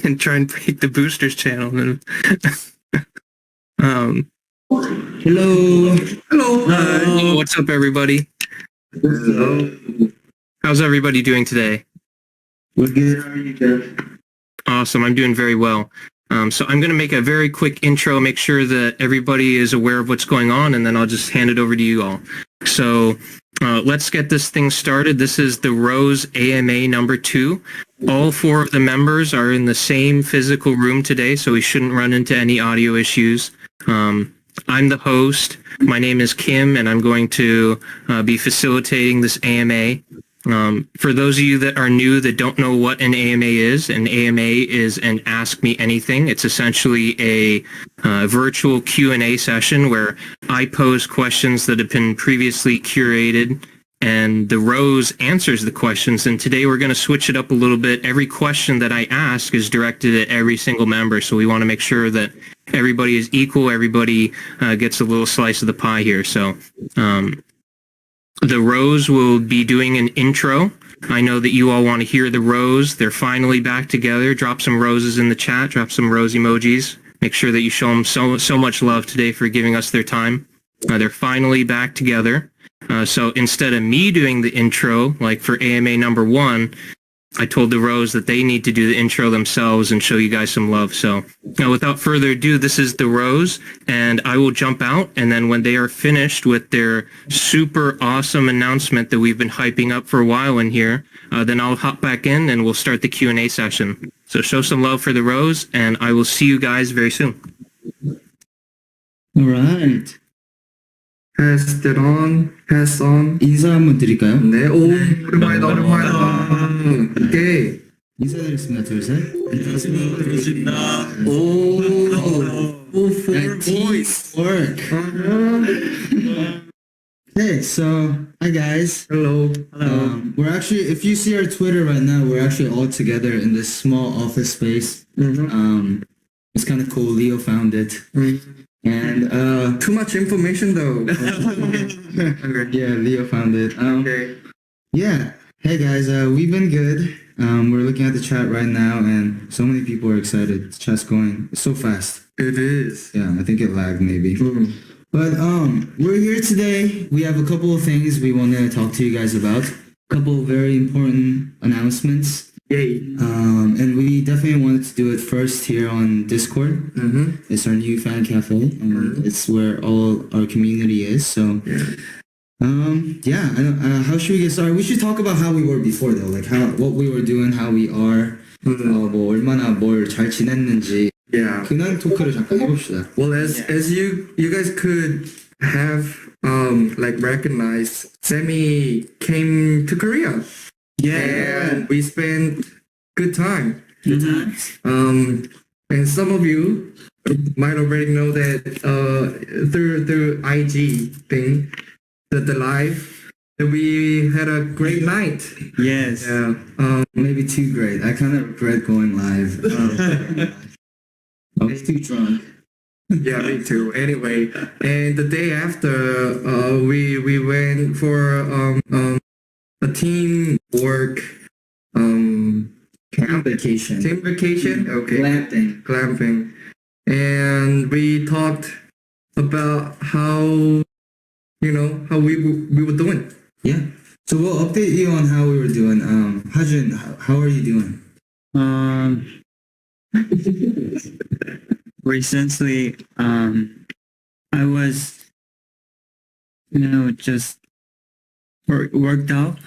and try and break the boosters channel. um, Hello. Hello. What's up, everybody? Hello. How's everybody doing today? We're good. How are you, Jeff? Awesome. I'm doing very well. So I'm going to make a very quick intro, make sure that everybody is aware of what's going on, and then I'll just hand it over to you all. So let's get this thing started. This is the Rose AMA number 2. All 4 of the members are in the same physical room today, so we shouldn't run into any audio issues. I'm the host. My name is Kim, and I'm going to be facilitating this AMA. For those of you that are new that don't know what an AMA is an Ask Me Anything. It's essentially a virtual Q&A session where I pose questions that have been previously curated, and the Rose answers the questions. And today we're going to switch it up a little bit. Every question that I ask is directed at every single member, so we want to make sure that everybody is equal. Everybody gets a little slice of the pie here. So the Rose will be doing an intro. I know that you all want to hear the Rose. They're finally back together. Drop some roses in the chat. Drop some rose emojis. Make sure that you show them so much love today for giving us their time. They're finally back together. So instead of me doing the intro, like for AMA number 1, I told the Rose that they need to do the intro themselves and show you guys some love. So now, without further ado, this is the Rose, and I will jump out, and then when they are finished with their super awesome announcement that we've been hyping up for a while in here, then I'll hop back in and we'll start the Q&A session. So show some love for the Rose, and I will see you guys very soon. All right. Pass it on. Pass on. 인사 한번 드릴까요? 네, 오, 오랜만이다. 오케이. 인사드리겠습니다. 둘, 셋. 반갑습니다. 오, four boys. Work. Hey, so hi guys. Hello. We're actually, if you see our Twitter right now, we're actually all together in this small office space. It's kind of cool. Leo found it. And Too much information though. yeah, Leo found it. Okay. Yeah. Hey guys, we've been good. We're looking at the chat right now, and so many people are excited. The chat's going so fast. It is. Yeah, I think it lagged maybe. But we're here today. We have a couple of things we want to talk to you guys about. A couple of very important announcements. Yay. And we definitely wanted to do it first here on Discord. It's our new fan cafe, and it's where all our community is. So, yeah. How should we get started? We should talk about how we were before, though. Like what we were doing, how we are. 뭐 얼마나 뭘 잘 지냈는지. Yeah. 근황 토크를 잠깐 해봅시다. Well, as you guys could have like recognized, Sammy came to Korea. Yeah. And we spent good time. Good times. And some of you might already know that through IG thing, that the live, that we had a great night. Yes. Yeah. Maybe too great. I kind of regret going live. I was too drunk. Yeah, me too. Anyway, and the day after, we went for a team work Camp vacation. team vacation. Okay. Glamping. And we talked about how we were doing. Yeah. So we'll update you on how we were doing. Hajun, how are you doing? Recently, I was, just worked out.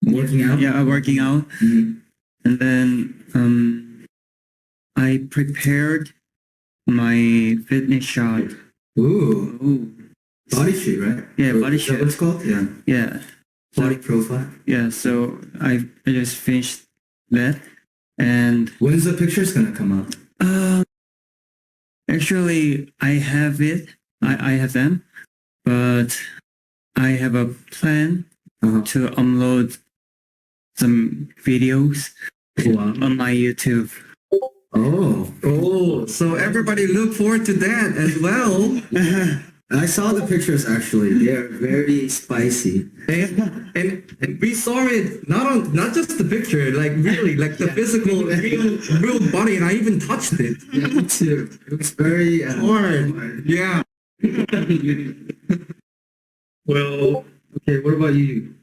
Working out? Yeah, working out. Mhm. And then I prepared my fitness shot. Ooh. Ooh. Body shoot, right? Yeah, body Is that what it's shoot. called? Yeah. Yeah. Body profile. Yeah, so I just finished that. And When's the pictures gonna come up? actually, I have it. I have them. But I have a plan to upload some videos Wow. on my YouTube. Oh. Oh, so everybody look forward to that as well. I saw the pictures actually. They're very spicy. And we saw it not just the picture, like really, like the physical, real body, and I even touched it. Yeah, me too. It was very Hard. Yeah. Well, okay. What about you,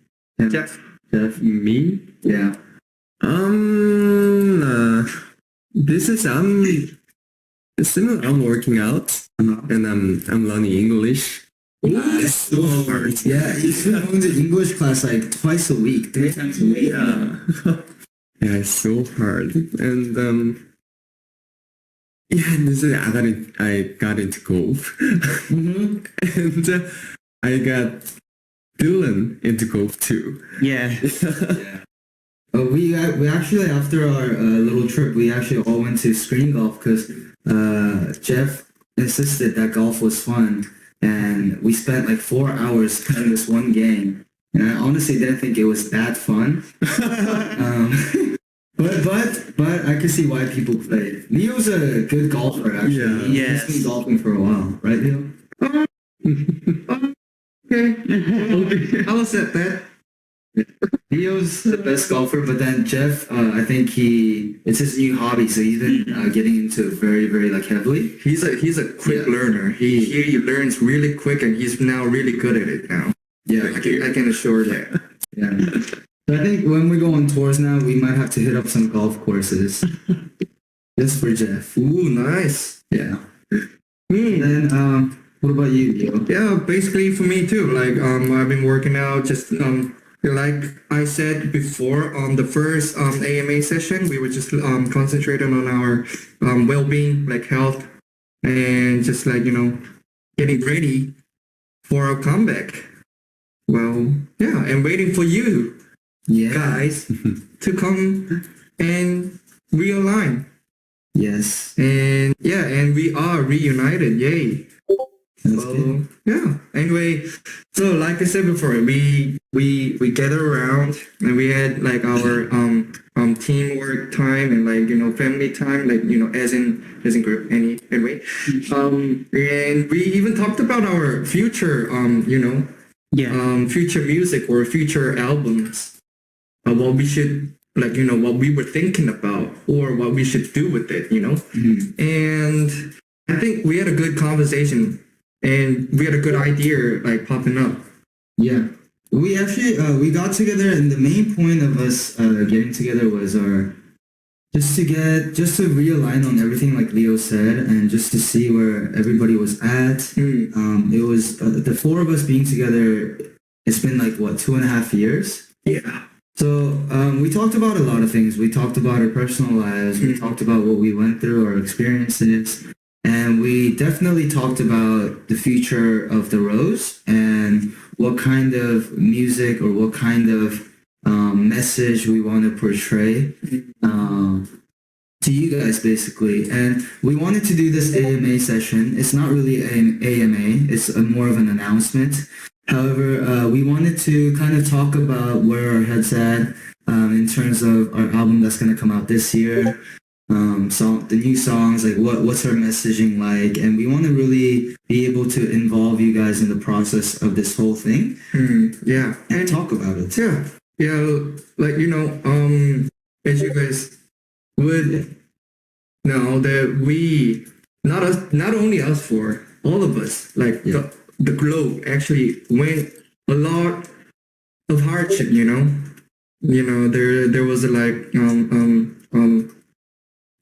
Jeff. Jeff? Me? Yeah. This is similar. I'm working out and I'm learning English. It's so hard. Yeah, he's been going to English class like twice a week, 3 times a week. Yeah, it's so hard. And yeah, and this is I got into golf, Mm-hmm. and I got Dylan into golf too. Yeah. Yeah. We actually after our little trip we actually all went to screen golf because Jeff insisted that golf was fun and we spent like 4 hours playing this one game and I honestly didn't think it was that fun. But I can see why people play. Leo's a good golfer actually. Yeah. He's been golfing for a while, right, Leo? Okay. I'll accept that. Leo's the best golfer, but then Jeff, I think it's his new hobby, so he's been getting into it very, very like heavily. He's a quick learner. He learns really quick, and he's now really good at it now. Yeah, I can assure that. yeah. So I think when we go on tours now, we might have to hit up some golf courses. Just for Jeff. Ooh, nice. Yeah. And then, what about you, Leo? Yeah, basically for me too. Like I've been working out. Just like I said before on the first AMA session, we were just concentrating on our well-being, like health, and just like getting ready for our comeback. Well, yeah, and waiting for you Yeah. guys to come and realign. Yes. And yeah, and we are reunited. Yay. That's Well, good. yeah. Anyway, so like I said before, we gathered around and we had like our teamwork time and like family time, like as in group anyway. And we even talked about our future Yeah. future music or future albums. What we should what we were thinking about or what we should do with it, Mhm. And I think we had a good conversation and we had a good idea like popping up. Yeah. We actually we got together, and the main point of us getting together was just to realign on everything, like Leo said, and just to see where everybody was at. It was the 4 of us being together. It's been like what 2.5 years. Yeah. So we talked about a lot of things. We talked about our personal lives. We talked about what we went through, our experiences, and we definitely talked about the future of the Rose and what kind of music or what kind of message we want to portray to you guys, basically. And we wanted to do this AMA session. It's not really an AMA. It's more of an announcement. However, we wanted to kind of talk about where our head's at in terms of our album that's going to come out this year. The new songs, like what's our messaging like, and we want to really be able to involve you guys in the process of this whole thing. Yeah. And talk about it. Yeah, like as you guys would know that we not only us four, all of us, like the globe actually went a lot of hardship. There was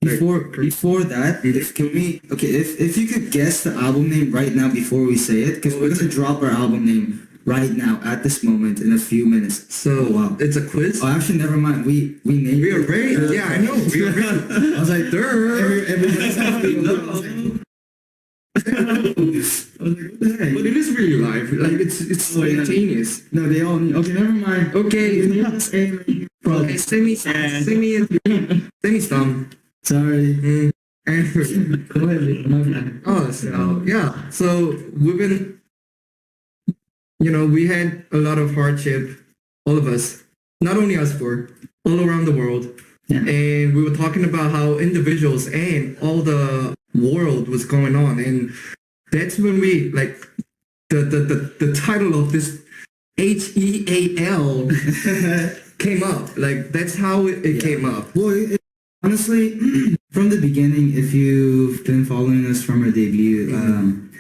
Before that, if you could guess the album name right now before we say it, because we're gonna drop our album name right now at this moment in a few minutes. So wow. it's a quiz. Oh, actually, never mind. We named We are it. ready. Yeah, I know. We are ready. I was like, everybody's But it is really live. Like it's spontaneous. No, they all. Okay, never mind. Okay. Probably. Semi stum. Sorry. Anyway. Go ahead. My bad. Oh, so yeah. So we've been, we had a lot of hardship, all of us, not only us four, all around the world. Yeah. And we were talking about how individuals and all the world was going on. And that's when we, the title of this HEAL came up. Like that's how it came up. Well, honestly, from the beginning, if you've been following us from our debut,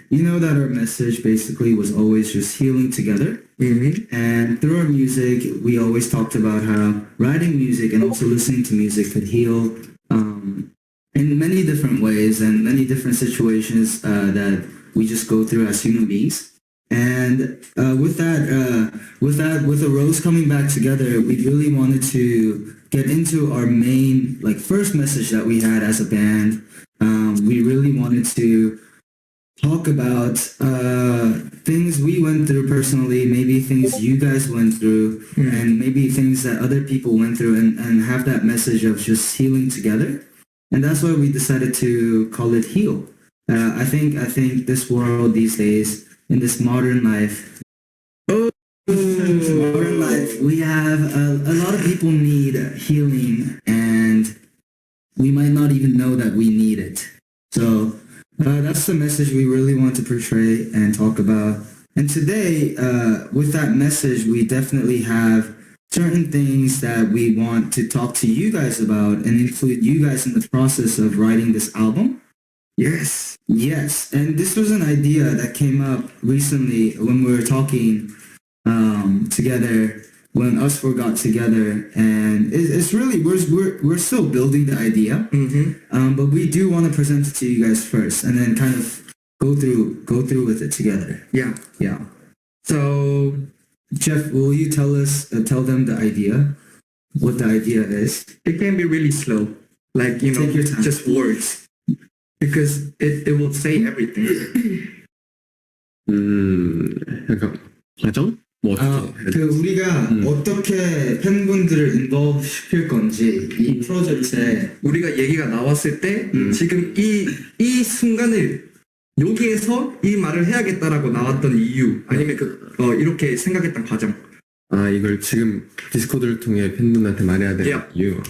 you know that our message basically was always just healing together. And through our music, we always talked about how writing music and also listening to music could heal in many different ways and many different situations that we just go through as human beings. And with the Rose coming back together, we really wanted to get into our main, like, first message that we had as a band. We really wanted to talk about things we went through personally, maybe things you guys went through, and maybe things that other people went through, and have that message of just healing together. And that's why we decided to call it Heal. I think this world these days, in this modern life, we have a lot of people need healing, and we might not even know that we need it. So that's the message we really want to portray and talk about. And today, with that message, we definitely have certain things that we want to talk to you guys about and include you guys in the process of writing this album. Yes. And this was an idea that came up recently when we were talking together, when us four got together, and it's really we're still building the idea, but we do want to present it to you guys first, and then kind of go through with it together. Yeah. So, Jeff, will you tell them the idea? What the idea is? It can be really slow, like Take your time. just words, because it will say everything. 약간 과정? 뭐 어떻게? 우리가 어떻게 팬분들을 인볼브 시킬 건지 이 프로젝트에 우리가 얘기가 나왔을 때 지금 이 순간을 여기에서 이 말을 해야겠다라고 나왔던 이유, 아니면 이렇게 생각했던 과정. 이걸 지금 디스코드를 통해 팬분한테 말해야 되는 이유.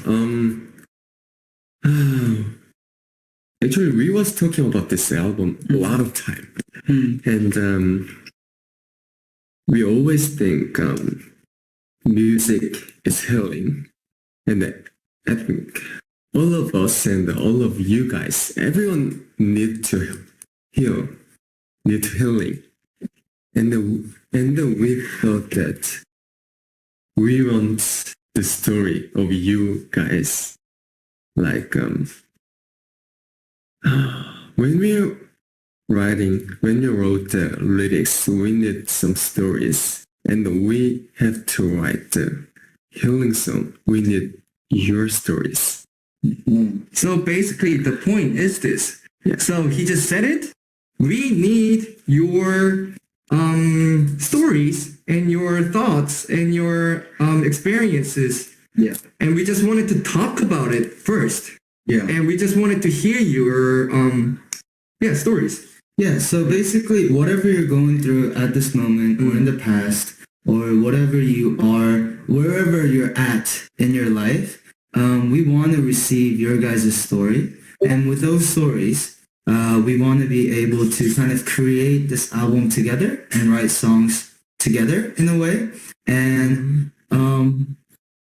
Actually, we was talking about this album a lot of time, and we always think music is healing, and I think all of us and all of you guys, everyone need to heal, need healing, and we thought that we want the story of you guys, like when you wrote the lyrics, we need some stories, and we have to write the healing song. We need your stories. So basically, the point is this. Yeah. So he just said it. We need your stories and your thoughts and your experiences. Yeah. And we just wanted to talk about it first. Yeah. And we just wanted to hear your stories. Yeah, so basically whatever you're going through at this moment or in the past, or whatever you are, wherever you're at in your life, we want to receive your guys' story. And with those stories, we want to be able to kind of create this album together and write songs together in a way. And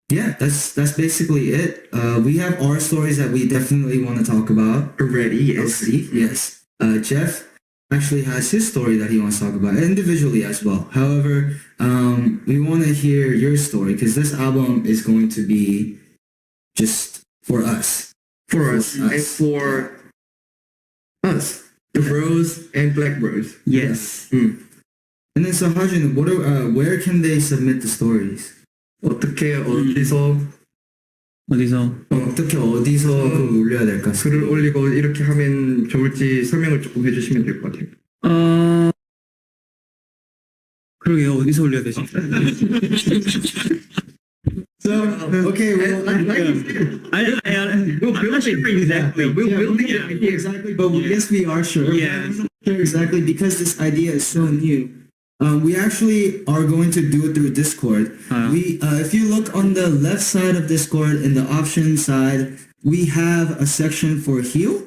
yeah, that's basically it. We have our stories that we definitely want to talk about Already. Yes. Jeff actually has his story that he wants to talk about individually as well. However, we want to hear your story because this album is going to be just for us. And for us. The Rose and Black Rose. Yes. And then so Hajin, where can they submit the stories? 어떻게 어디서 글을 올려야 될까? 글을 올리고 이렇게 하면 좋을지 설명을 조금 해주시면 될 것 같아요. 그러게요. 어디서 올려야 되지? So, okay, well, We'll build it exactly. We'll build it exactly, but yes, we are sure. Yeah. We're not sure exactly because this idea is so new. We actually are going to do it through Discord. If you look on the left side of Discord in the options side, we have a section for heal.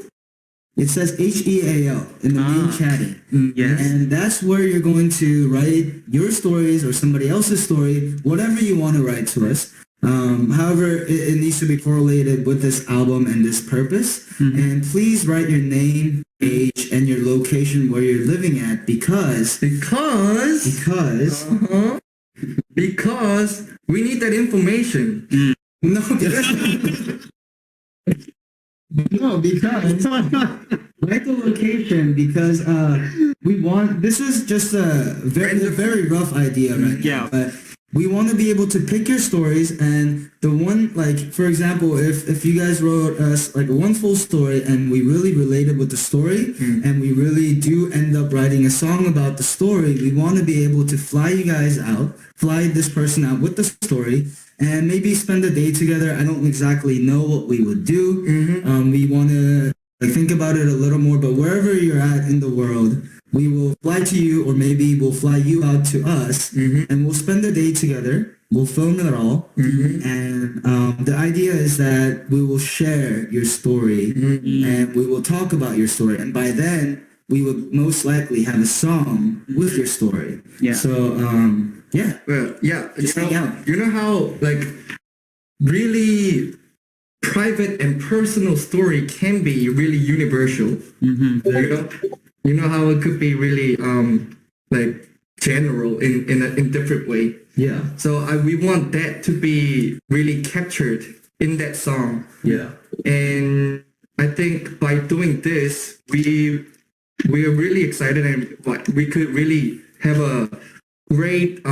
it says HEAL in the main chatting. Yes. And that's where you're going to write your stories or somebody else's story, whatever you want to write to us. However, it needs to be correlated with this album and this purpose. And please write your name, age, and your location where you're living at because we need that information. no, because write the location because we want. This is just a very rough idea right now, but we want to be able to pick your stories and the one, like, for example, if you guys wrote us like one full story and we really related with the story and we really do end up writing a song about the story, we want to be able to fly this person out with the story and maybe spend a day together. I don't exactly know what we would do. We want to think about it a little more, but wherever you're at in the world, we will fly to you, or maybe we'll fly you out to us, and we'll spend the day together. We'll film it all, and the idea is that we will share your story, and we will talk about your story, and by then, we would most likely have a song with your story. Yeah. So, yeah. Well, yeah. Just hang out. You know how, like, really private and personal story can be really universal. You know how it could be really like general in a different way. Yeah. So we want that to be really captured in that song. Yeah. And I think by doing this, we are really excited and we could really have a great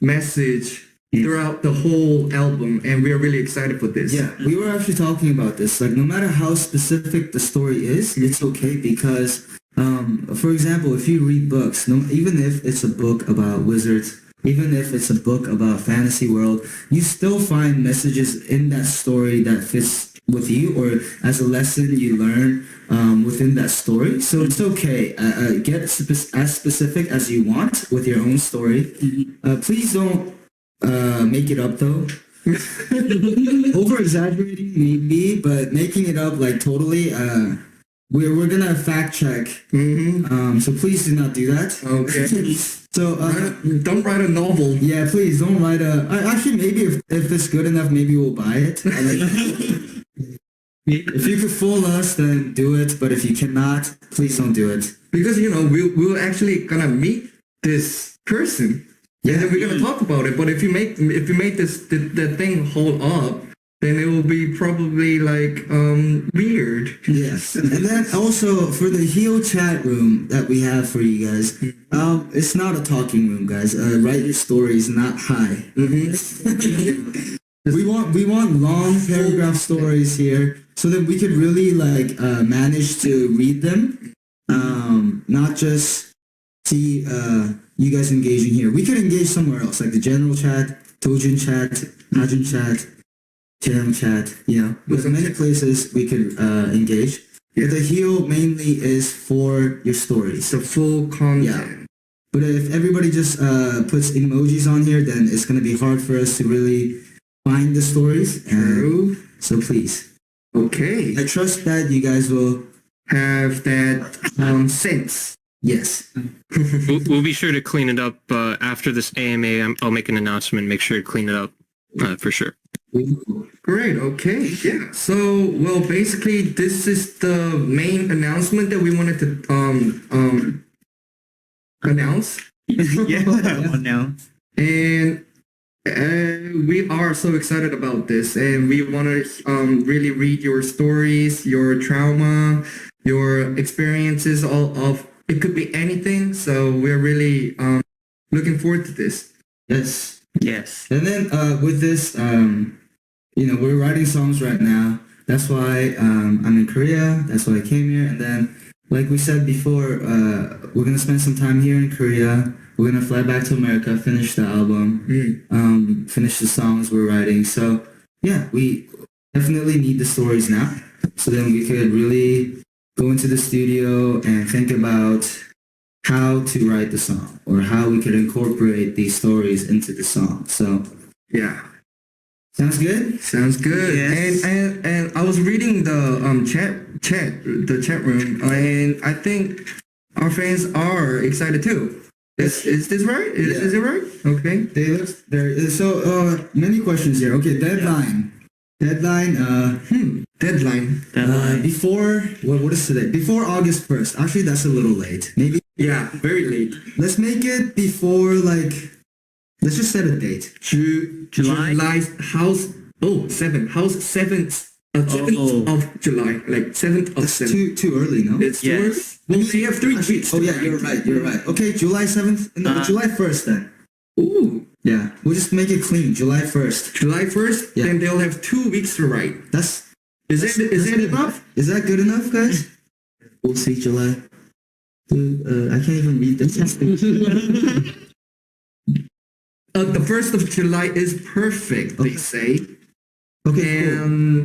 message throughout the whole album, and we are really excited for this. Yeah, we were actually talking about this. Like, no matter how specific the story is, it's okay because, for example, if you read books, even if it's a book about wizards, even if it's a book about fantasy world, you still find messages in that story that fits with you or as a lesson you learn within that story. So it's okay. Get as specific as you want with your own story. Please don't make it up though. Over exaggerating maybe, but making it up like totally. We're gonna fact check. So please do not do that. Okay. So don't write a novel. yeah, please don't write a. Actually, maybe if it's good enough, maybe we'll buy it. If you could fool us, then do it. But if you cannot, please don't do it. Because we're actually gonna meet this person. Yeah, and then we're gonna talk about it. But if you make this the thing hold up, then it will be probably like weird. Yes, and then also for the Heal chat room that we have for you guys, it's not a talking room, guys. Write your stories, not high. We want long paragraph stories here, so that we could really like manage to read them, not just see you guys engaging here. We could engage somewhere else, like the general chat, Tojin chat, Hajin chat, Jam chat. There's many places we could engage. But the Heal mainly is for your stories. The full content. Yeah. But if everybody just puts emojis on here, then it's gonna be hard for us to really find the stories. True. So please. Okay. I trust that you guys will Have that sense. Yes. We'll be sure to clean it up after this AMA. I'll make an announcement. Make sure to clean it up for sure. Great. Okay. Yeah. So, well, basically, this is the main announcement that we wanted to announce, now. and we are so excited about this, and we want to really read your stories, your trauma, your experiences, all of it could be anything. So we're really looking forward to this. Yes. Yes. And then with this, we're writing songs right now. That's why I'm in Korea. That's why I came here. And then, like we said before, we're gonna spend some time here in Korea. We're gonna fly back to America, finish the album, finish the songs we're writing. So yeah, we definitely need the stories now. So then we could really go into the studio and think about how to write the song or how we could incorporate these stories into the song. So Yeah. Sounds good. Sounds good. Yes. And I was reading the chat room, and I think our fans are excited too. Is this right? Is it right? Okay. They look there. So many questions here. Okay, deadline. Deadline. Deadline. Before what is today? Before August 1st. Actually, that's a little late. Maybe Yeah, very late. let's make it before like. Let's just set a date. July? House 7th. 7th of July, like 7th of That's 7th. too early, no? It's too early? Well, we have 3 weeks. Oh yeah, you're right. Okay, July 7th. No, July 1st then. Ooh, Yeah, we'll just make it clean. July 1st. July 1st, Yeah. then they'll have 2 weeks to write. That's Is it enough? Is that good enough, guys? We'll see July. Dude, I can't even read this. The 1st of July is perfect, they say. Okay, cool. And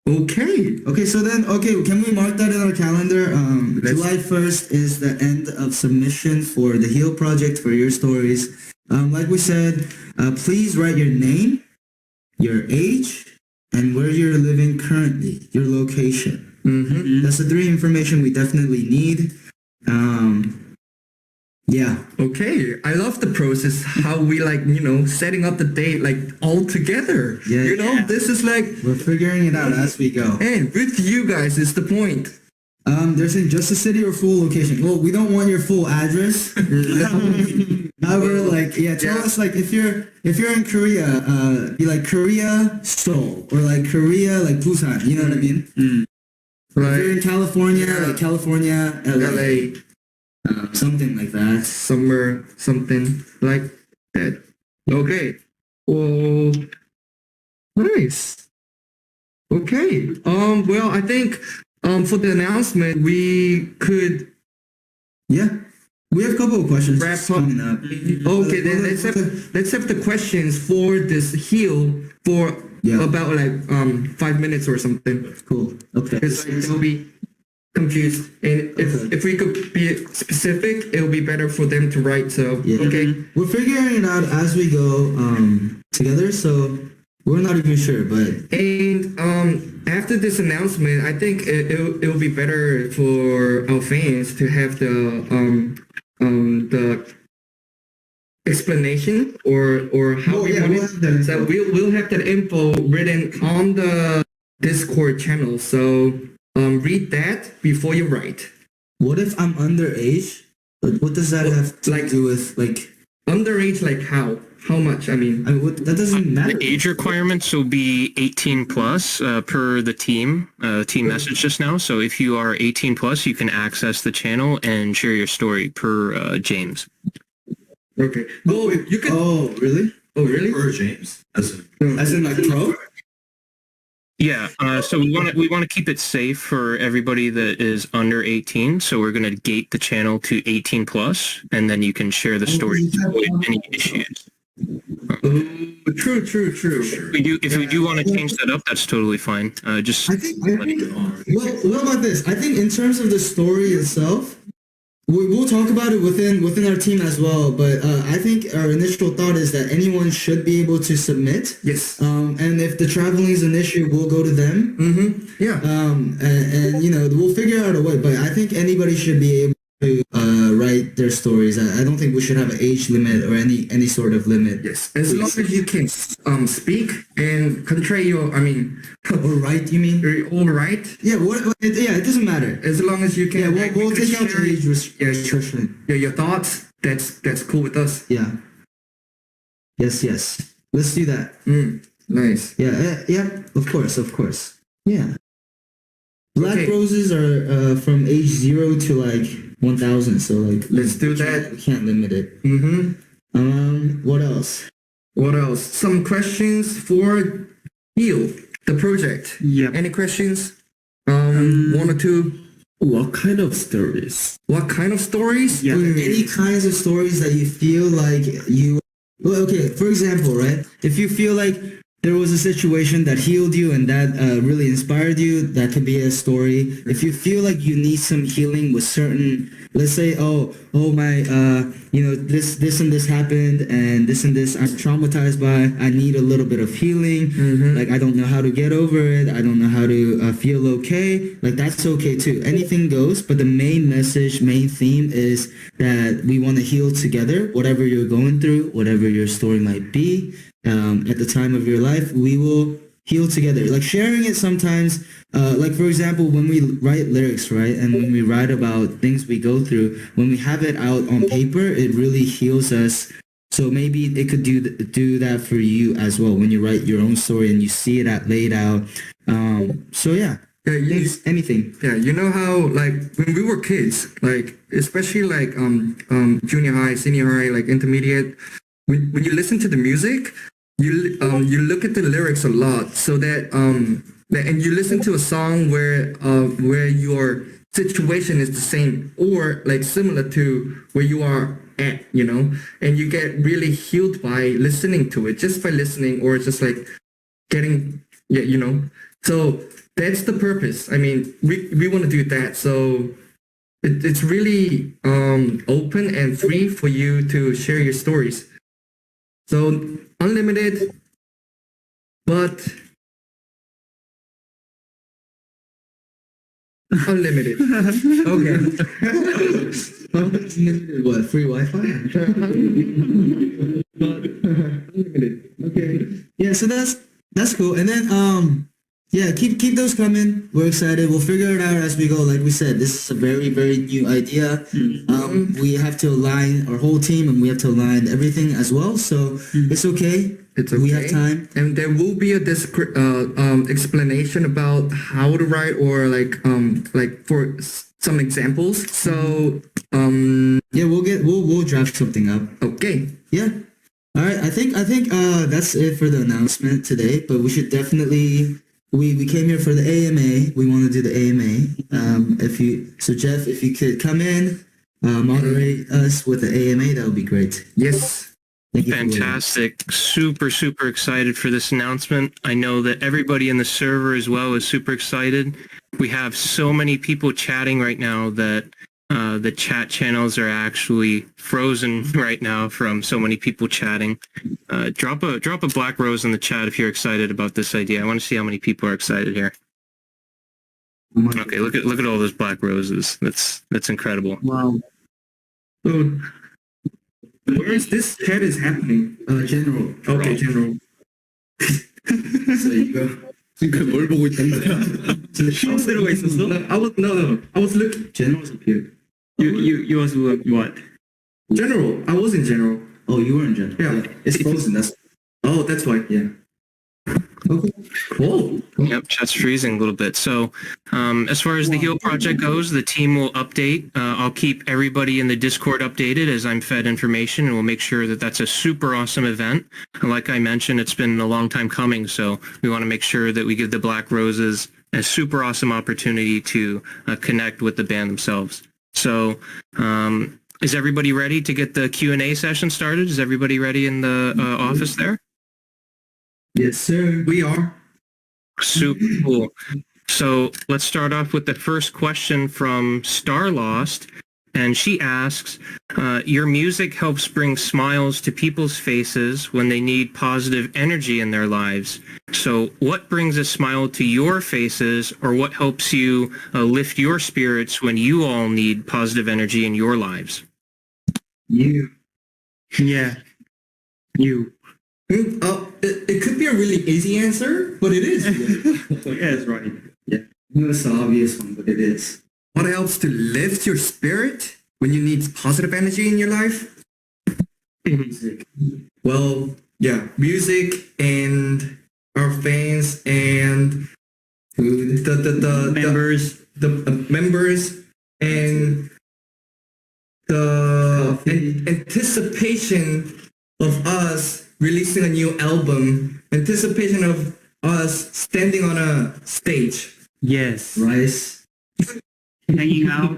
okay. Okay, so then, can we mark that in our calendar? July 1st is the end of submission for the HEAL project for your stories. Like we said, please write your name, your age, and where you're living currently, your location. Mm-hmm. That's the 3 information we definitely need. Yeah. Okay, I love the process, how we setting up the date all together. Yeah. This is We're figuring it out as we go. and with you guys is the point. They're saying just the city or full location. Well, we don't want your full address. However, tell us if you're in Korea, be like Korea, Seoul, or Korea, Busan. You know what I mean? If you're in California, California, LA, something like that. Somewhere, something like that. Okay. Well, nice. Okay. Well, I think for the announcement we could Yeah, we have a couple of questions wrap up. coming up. Okay, then let's have the questions for this HEAL for about 5 minutes or something. Cool. Okay. Because they'll be confused, and if we could be specific, it'll be better for them to write. So Yeah. okay. We're figuring it out as we go together, so we're not even sure, but And after this announcement, I think it'll be better for our fans to have the explanation or how we want we'll it. have that So info. we'll have that info written on the Discord channel. So read that before you write. What if I'm underage? What does that have to Like- do with Underage, like how? How much? I mean, that doesn't matter. The age requirements will be 18 plus per the team message just now. So if you are 18 plus, you can access the channel and share your story per James. okay. Well, you can. Oh, really? Oh, really? Or James. As in pro? Yeah, so we want to keep it safe for everybody that is under 18. So we're going to gate the channel to 18 plus, and then you can share the story to avoid any issues. True. If we do want to change that up, that's totally fine. Just I think well, what about this? I think in terms of the story itself, we'll talk about it within our team as well. But I think our initial thought is that anyone should be able to submit. Yes. And if the traveling is an issue, we'll go to them. Mm-hmm. Yeah. And we'll figure out a way. But I think anybody should be able to write their stories. I don't think we should have an age limit or any sort of limit. Yes. As long as you can speak and convey your, Or write, you mean? all right. Yeah. It doesn't matter. As long as you can. Yeah, we'll take out the age restriction. Your thoughts. That's cool with us. Yeah. Yes. Let's do that. Nice. Yeah. Of course. Yeah. Black Okay. roses are from age 0 to 1,000. So Let's do that. we can't limit it. Mm-hmm. What else? What else? Some questions for HEAL, the project. Yep. Any questions? One or two. What kind of stories? What kind of stories? Yeah. Any kinds of stories that you feel like you. Well, okay. For example, right? If you feel like there was a situation that healed you and that really inspired you, that could be a story. If you feel like you need some healing with certain, let's say, my, this and this happened and this I'm traumatized by, I need a little bit of healing. Like, I don't know how to get over it. I don't know how to feel okay. Like, that's okay too. Anything goes, but the main message, main theme is that we want to heal together, whatever you're going through, whatever your story might be. At the time of your life, we will heal together. Like sharing it sometimes, like for example, when we write lyrics, right, and when we write about things we go through, when we have it out on paper, it really heals us. So maybe it could do that for you as well when you write your own story and you see it laid out. So yeah. Anything. Yeah, you know how like when we were kids, like especially like junior high, senior high, like intermediate, when you listen to the music, you look at the lyrics a lot, so that and you listen to a song where your situation is the same or like similar to where you are at, you know, and you get really healed by listening to it, just by listening, or just like getting, yeah, you know. So that's the purpose. I mean, we want to do that. So it's really open and free for you to share your stories. So unlimited, but unlimited. Okay. What, free Wi-Fi? Unlimited. Okay. Yeah, so that's cool. And then yeah, keep those coming. We're excited. We'll figure it out as we go. Like we said, this is a very, very new idea. We have to align our whole team and we have to align everything as well. So it's okay. It's okay. We have time. And there will be a explanation about how to write, or like for some examples. So yeah, we'll draft something up. Okay. Yeah. All right. I think that's it for the announcement today. But we should definitely. We came here for the AMA. We want to do the AMA. Jeff, if you could come in, moderate us with the AMA, that would be great. Yes. Thank you. Fantastic. Super, super excited for this announcement. I know that everybody in the server as well is super excited. We have so many people chatting right now that the chat channels are actually frozen right now from so many people chatting. Drop a black rose in the chat if you're excited about this idea. I want to see how many people are excited here. Okay, look at all those black roses. That's incredible. Wow. So, where is this chat is happening? General. Okay, general. So you go. 지금 뭘 보고 있다는 거야? 들어가 있었어? No. I was looking. General's up here. You was what? General. I was in general. Oh, you were in general. Yeah. It's frozen. That's why. Yeah. Okay. Cool. Yep, chat's freezing a little bit. So as far as the HEAL project goes, the team will update. I'll keep everybody in the Discord updated as I'm fed information, and we'll make sure that that's a super awesome event. Like I mentioned, it's been a long time coming, so we want to make sure that we give the Black Roses a super awesome opportunity to connect with the band themselves. So is everybody ready to get the Q&A session started? Is everybody ready in the office there? Yes, sir. We are. Super cool. So let's start off with the first question from Starlost. And she asks, your music helps bring smiles to people's faces when they need positive energy in their lives. So what brings a smile to your faces, or what helps you lift your spirits when you all need positive energy in your lives? You. Yeah. You. It could be a really easy answer, but it is. Yeah, that's right. Yeah. It's the obvious one, but it is. What helps to lift your spirit when you need positive energy in your life? Music. Well, yeah, music and our fans and Food. the members and the anticipation of us releasing a new album, anticipation of us standing on a stage. Yes. Rice. Hanging out.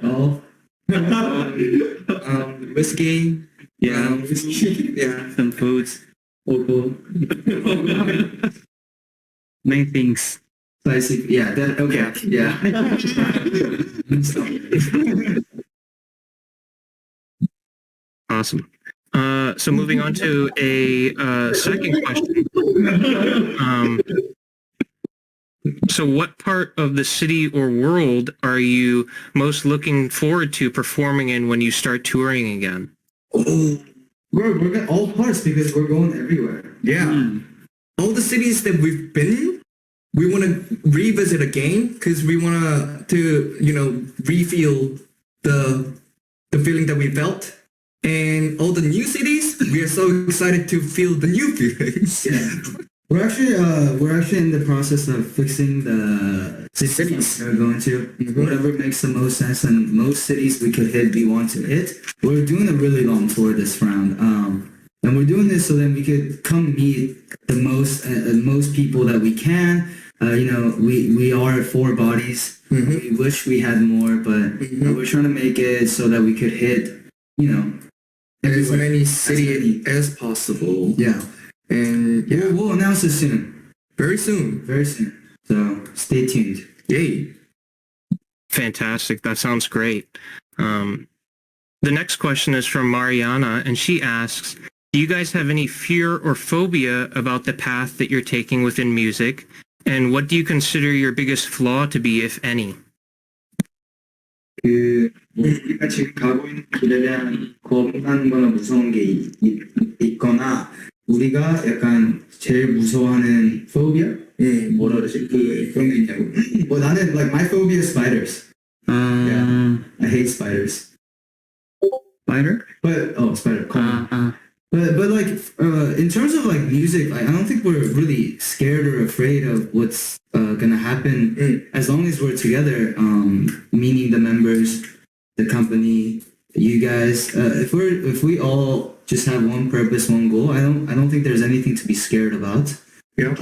Oh. Whiskey. Yeah. Yeah. Some foods. Many things. Spicy. Yeah. That. Okay. Yeah. Awesome. So moving on to a second question. So what part of the city or world are you most looking forward to performing in when you start touring again? Oh, We're getting all parts because we're going everywhere. yeah. All the cities that we've been in, we want to revisit again because we want to, refeel the feeling that we felt. And all the new cities, we are so excited to feel the new feelings. Yeah. We're actually in the process of fixing the cities we're going to. Whatever makes the most sense, and most cities we could hit, we want to hit. We're doing a really long tour this round, and we're doing this so that we could come meet the most people that we can. We are 4 bodies. We wish we had more, but we're trying to make it so that we could hit, As many cities as possible. Yeah. And yeah, We'll announce it soon. very soon. Very soon. So stay tuned. Yay. Fantastic. That sounds great. The next question is from Mariana, and she asks, do you guys have any fear or phobia about the path that you're taking within music? And what do you consider your biggest flaw to be, if any? 우리가 지금 가고 있는 길에 대한 겁나는 거나 무서운 게 있거나 우리가 약간 제일 무서워하는 phobia? 뭐라 그러지? 그런 게 있냐고. Well, 나는 like my phobia is spiders. Yeah, I hate spiders. Spider? But spider. But like in terms of like music, I don't think we're really scared or afraid of what's gonna happen as long as we're together. Meaning the members, the company, you guys. If we all just have one purpose, one goal, I don't think there's anything to be scared about. Yeah.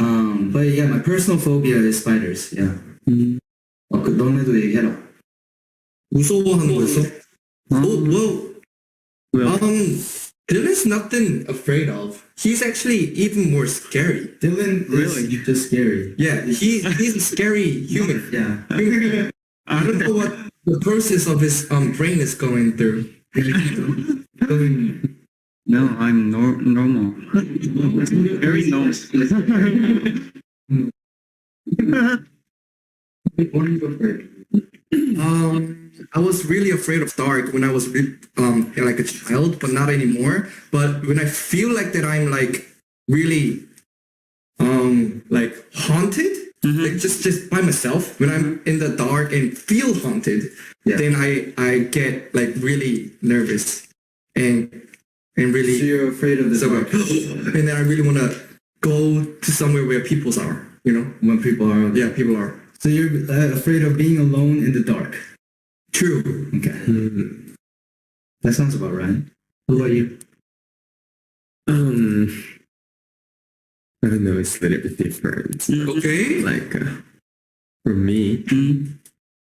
But yeah, my personal phobia is spiders. Yeah. 너네도 얘기해라. 무서워하는 거였어? Dylan's nothing afraid of. He's actually even more scary. Dylan is just scary. Yeah, he's a scary human. Yeah. I don't know what the process of his brain is going through. No, I'm normal. Very normal. What are you afraid? I was really afraid of dark when I was like a child, but not anymore. But when I feel like that I'm like really like haunted, like just by myself, when I'm in the dark and feel haunted, then I get like really nervous and really So you're afraid of the dark. and then I really want to go to somewhere where people are, When people are Yeah, people are. So you're afraid of being alone in the dark. True. Okay. That sounds about right. What about you? I don't know, it's a little bit different. Okay. Like, for me,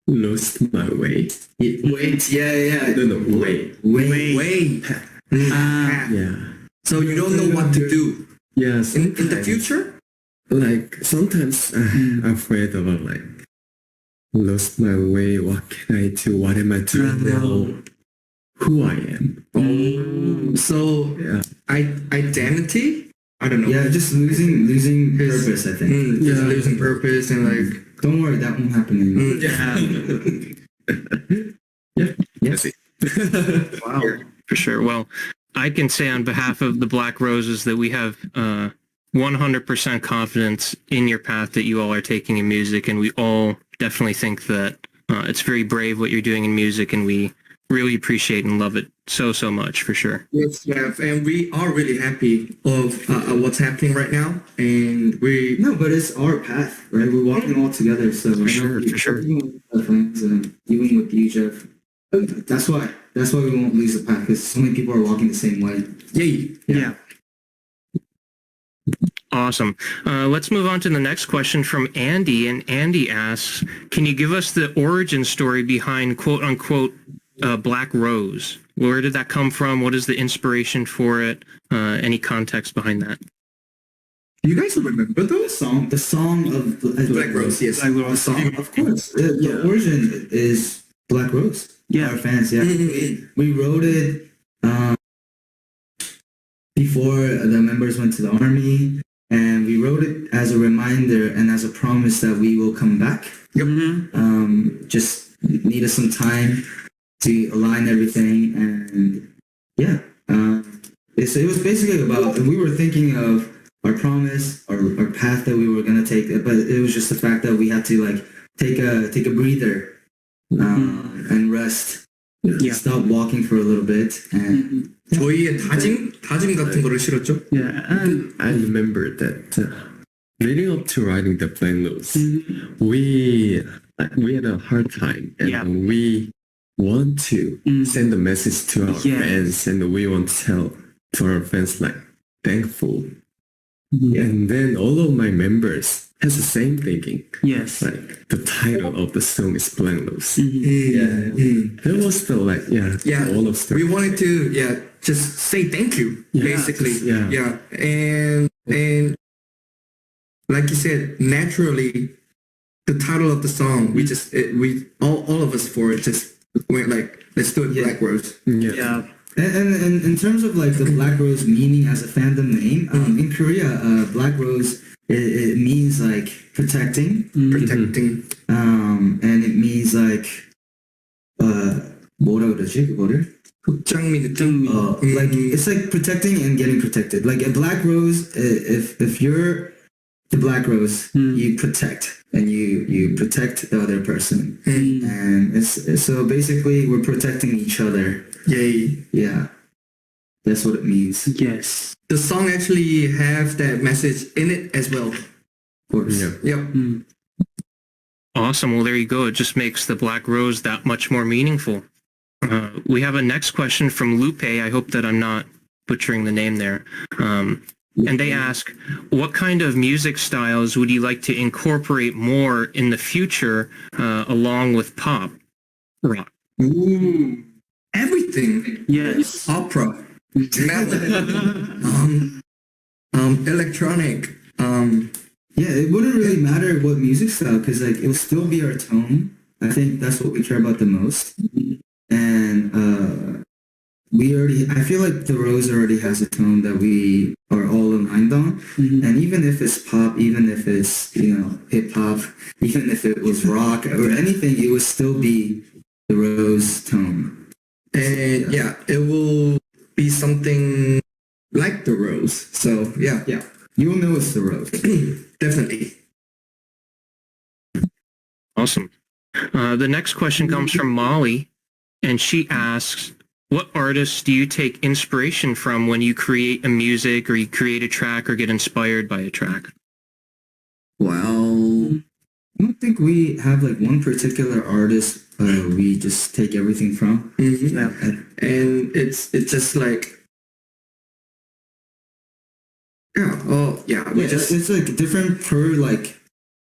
lost my way. Wait, yeah. No, wait. Wait. Yeah. So you don't know what to do Yeah, in the sometimes, future? like, sometimes I'm afraid about, like, lost my way, what can I do, what am I doing now, who I am. So Yeah. identity? I don't know. Yeah, just losing purpose, I think. Just losing purpose and like. Don't worry, that won't happen anymore. Yes. Wow. For sure. Well, I can say on behalf of the Black Roses that we have 100% confidence in your path that you all are taking in music, and we all definitely think that it's very brave what you're doing in music, and we really appreciate and love it so much, for sure. Yes, Jeff, and we are really happy of what's happening right now, and we. No, but it's our path, right? We're walking all together, so For sure. Even with our friends and even with you, Jeff. That's why we won't lose the path, because so many people are walking the same way. Yay. Yeah. Awesome. Let's move on to the next question from Andy, and Andy asks, can you give us the origin story behind quote unquote Black Rose? Where did that come from? What is the inspiration for it? Any context behind that? Do you guys remember those? The song of Black Rose, yes. Black The Rose. song, of course. The origin is Black Rose. Yeah. Our fans, yeah. Mhm. We wrote it before the members went to the army, and we wrote it as a reminder and as a promise that we will come back. Mhm. Just needed some time to align everything, and yeah, it was basically about we were thinking of our promise, our path that we were gonna take, but it was just the fact that we had to like take a breather and rest, Yeah. stop walking for a little bit, and 저희의 다짐 같은 거를 실었죠. Yeah. And I remember that leading up to writing the Black Rose, we had a hard time, and Yeah. we want to send a message to our Yes. fans, and we want to tell to our fans like thankful. And then all of my members has the same thinking. Yes. Like the title of the song is Black Rose. yeah, That was the like Yeah. all of We the wanted to just say thank you, Yeah, basically. yeah. And like you said, naturally, the title of the song, we all of us for it just went like, let's do it, Yeah. Black Rose. Yeah. and in terms of like the Black Rose meaning as a fandom name, in Korea, Black Rose it means like protecting, Protecting. and it means like 뭐라 그러지 그거를? 극장미 느낌. Like it's like protecting and getting protected. Like a Black Rose, if you're the Black Rose, you protect and you protect the other person, and it's so basically we're protecting each other. Yay. Yeah, that's what it means. Of Yes. The song actually have that message in it as well. course. Yeah. Yep. Awesome. Well, there you go. It just makes the Black Rose that much more meaningful. We have a next question from Lupe. I hope that I'm not butchering the name there. And they ask, what kind of music styles would you like to incorporate more in the future along with pop rock? Ooh. Everything. Yes. Opera. Melody. Electronic. Yeah, it wouldn't really matter what music style because like it will still be our tone. I think that's what we care about the most. And I feel like the Rose already has a tone that we are all aligned on. And even if it's pop, even if it's hip hop, even if it was rock or anything, it would still be the Rose tone. And yeah, it will be something like the Rose. So yeah, You'll know it's the Rose. definitely. Awesome. The next question comes from Molly, and she asks, what artists do you take inspiration from when you create a music or you create a track or get inspired by a track? Well, I don't think we have like one particular artist we just take everything from. Yeah. And it's just like we just it's like different per like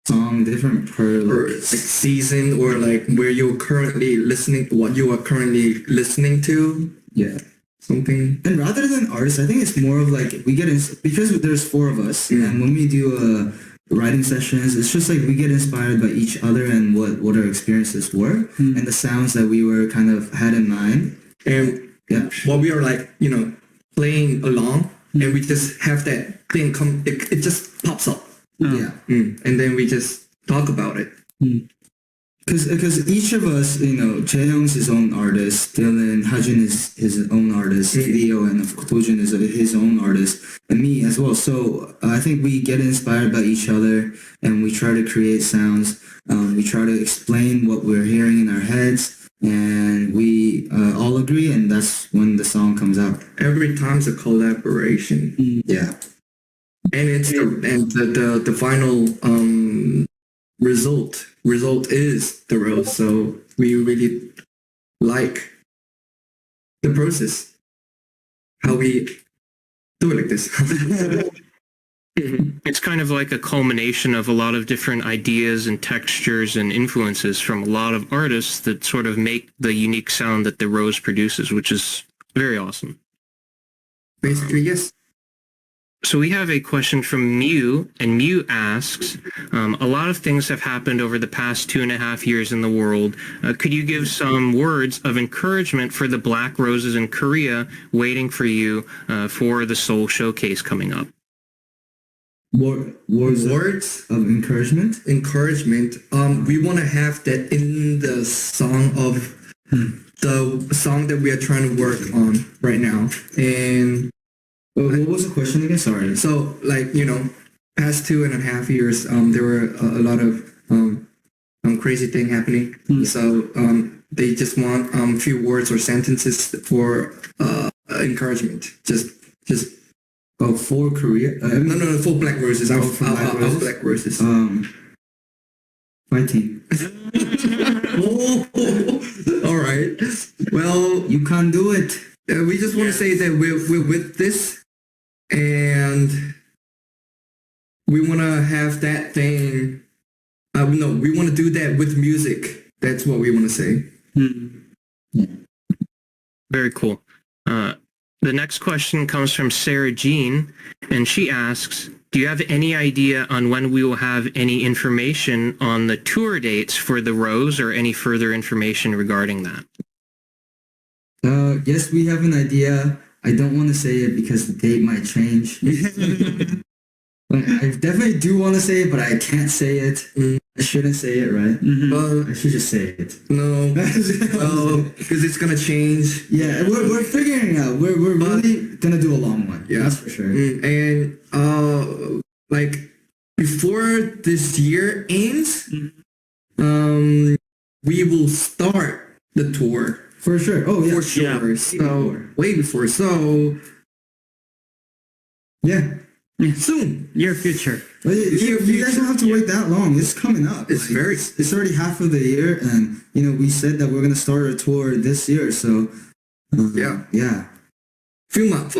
song, different per or like season or like where you're currently listening, what you are currently listening to, yeah. something. And rather than artists, I think it's more of like we get because there's four of us, and when we do writing sessions, it's just like we get inspired by each other and what our experiences were and the sounds that we were kind of had in mind. And Yeah, while we are like, playing along and we just have that thing come, it just pops up. yeah. And then we just talk about it. Because each of us, Jaehyung's his own artist, Dylan, Hajin is his own artist, Leo and Dojun is his own artist, and me as well. So I think we get inspired by each other, and we try to create sounds. We try to explain what we're hearing in our heads, and we all agree, and that's when the song comes out. Every time's a collaboration. Yeah. And it's the final result is the Rose. So we really like the process, how we do it like this. It's kind of like a culmination of a lot of different ideas and textures and influences from a lot of artists that sort of make the unique sound that the Rose produces, which is very awesome. Basically, yes. So we have a question from Mew, and Mew asks, a lot of things have happened over the past 2.5 years in the world. Could you give some words of encouragement for the Black Roses in Korea waiting for you for the Seoul Showcase coming up? Words of encouragement. Encouragement. We want to have that in the song of the song that we are trying to work on right now. And What was the question again? Sorry. so, like, past 2.5 years, there were a lot of crazy thing happening. So they just want a few words or sentences for encouragement. Just For Korea. no, for Black Roses. Our for Black Roses? Black Roses. Fighting. All right. Well, You can't do it. we just want to say that we're with this, and we want to have that thing. No, we want to do that with music. That's what we want to say. Very cool. The next question comes from Sarah Jean, and she asks, do you have any idea on when we will have any information on the tour dates for the Rose or any further information regarding that? Yes, we have an idea. I don't want to say it because the date might change. But I definitely do want to say it, but I can't say it. I shouldn't say it, right? I should just say it. No, well, because it's gonna change. Yeah, we're figuring it out. We're really gonna do a long one. Yeah. That's for sure. And like before this year ends, we will start the tour. For sure. Oh yeah. For sure. Yeah. So way before. So Yeah. soon. Your future. But you guys don't have to wait that long. It's coming up. It's It's already half of the year, and we said that we're gonna start our tour this year. So yeah. Few months.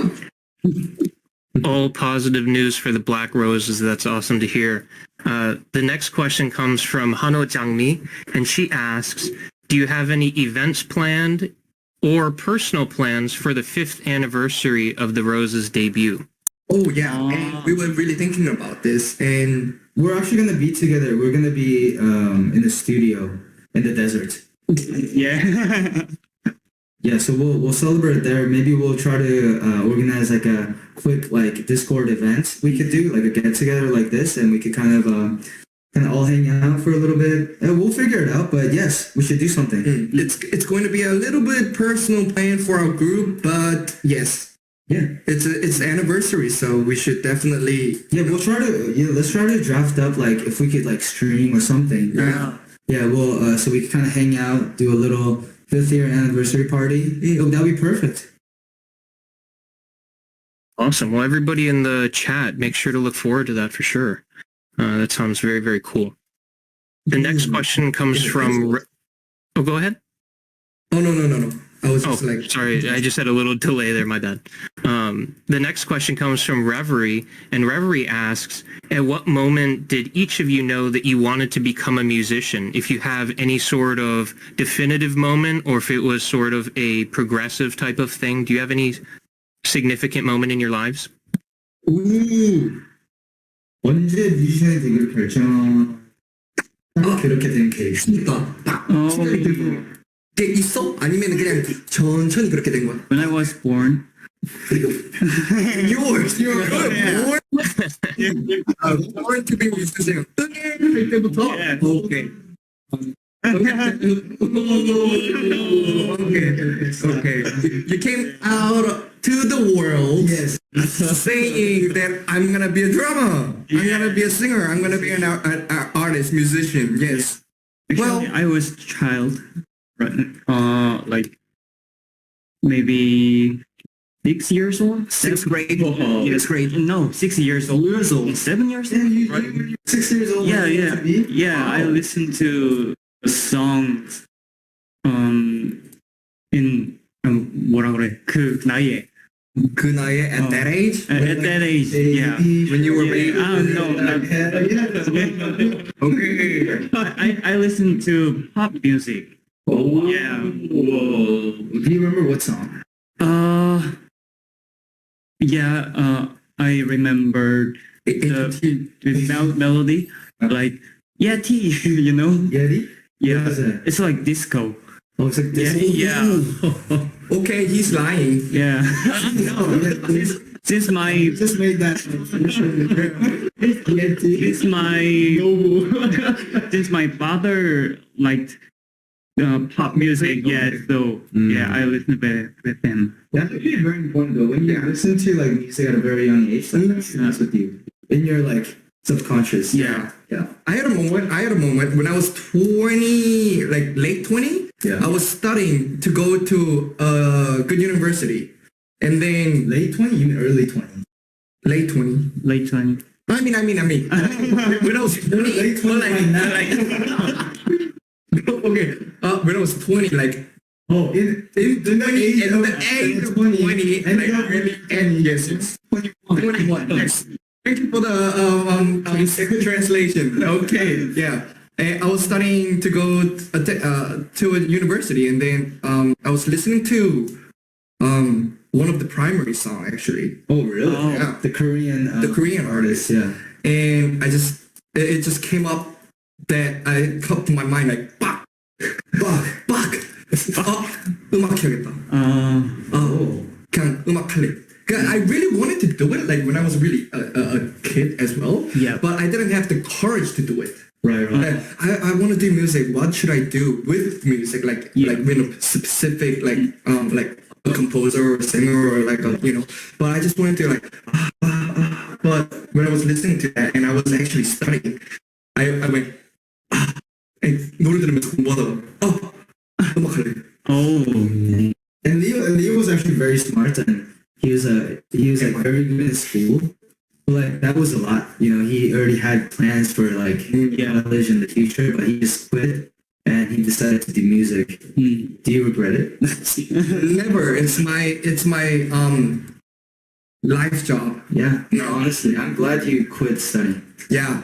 All positive news for the Black Roses. That's awesome to hear. The next question comes from Hano Jangmi, and she asks, do you have any events planned or personal plans for the 5th anniversary of the Roses' debut? Oh yeah, and we were really thinking about this, and We're actually gonna be together. We're gonna be in the studio in the desert. Yeah. Yeah, so we'll celebrate there. Maybe we'll try to organize like a quick Discord event. We could do like a get together like this, and we could kind of all hang out for a little bit. And we'll figure it out. But yes, we should do something. it's going to be a little bit personal plan for our group, but yes, Yeah, it's anniversary, so we should definitely. yeah. We'll try to let's try to draft up like if we could like stream or something. Yeah. We'll so we could kind of hang out, do a little 5th year anniversary party. That'd be perfect. Awesome. Well, everybody in the chat, make sure to look forward to that for sure. That sounds very, very cool. The next question comes from... Oh, go ahead. Oh, no. I was just Sorry, I just had a little delay there, my bad. The next question comes from Reverie, and Reverie asks, at what moment did each of you know that you wanted to become a musician? If you have any sort of definitive moment, or if it was sort of a progressive type of thing, do you have any significant moment in your lives? 언제 뮤지션이 되기로 그렇게 된 케이스. 그게 있어? 아니면 그냥 천천히 그렇게 된 거야? When I was born. You were born to be musician. 할 때부터? Yeah. Okay. Okay. You came out to the world saying that I'm gonna be a drummer, I'm gonna be a singer, I'm gonna be an artist, musician. Yes. Actually, I was a child, right? Like maybe 6 years old. Sixth grade. Yes, grade. No, 6 years old. 7 years old. Right? 6 years old. Yeah. I listened to songs in 뭐라 그래 그 나이에. 그 나이에 at that age? At that age, yeah. When you were baby? No. Okay. I listened to pop music. Oh, Yeah. Whoa. Do you remember what song? Yeah. I remember the melody, like Yeti, you know? Yeti? Yeah, What was that? it's like disco. Oh, it's like Yeah, this. yeah, Okay, he's lying. yeah. Since my Just made that. Yeti. since my since my father liked pop music, yeah. So yeah, I listen with him. That's actually very important though. When you listen to like music at a very young age, that's with you in your like subconscious. Yeah. Yeah. I had a moment when I was 20, like late 20. Yeah. I was studying to go to a good university. And then Late 20, you mean early 20? late 20. Late 20. I mean, when I was 20, Late 20 like, okay, when I was 20, like, Oh, in the age in the age of 20, like, really, and yes, 21, yes. Thank you for the second translation. Okay, yeah. And I was studying to go to a university, and then I was listening to one of the primary song actually. Oh, really? Oh. Yeah. The Korean artist, yeah. And it just came up that I come to my mind like 빡 음악 해야겠다. 그냥 음악 할래. I really wanted to do it like when I was really a kid as well. Yeah. But I didn't have the courage to do it. Right. I want to do music. What should I do with music? Like with a specific like a composer or a singer or like a But I just wanted to like. But when I was listening to that and I was actually studying, I went. 노래 들으면서 공부하다가 음악할래. Oh, And Leo was actually very smart, and he was like very good in school. But like that was a lot, He already had plans for like college in the future, but he just quit and he decided to do music. Do you regret it? Never. It's my life job. Yeah. No, honestly, I'm glad you quit studying. Yeah.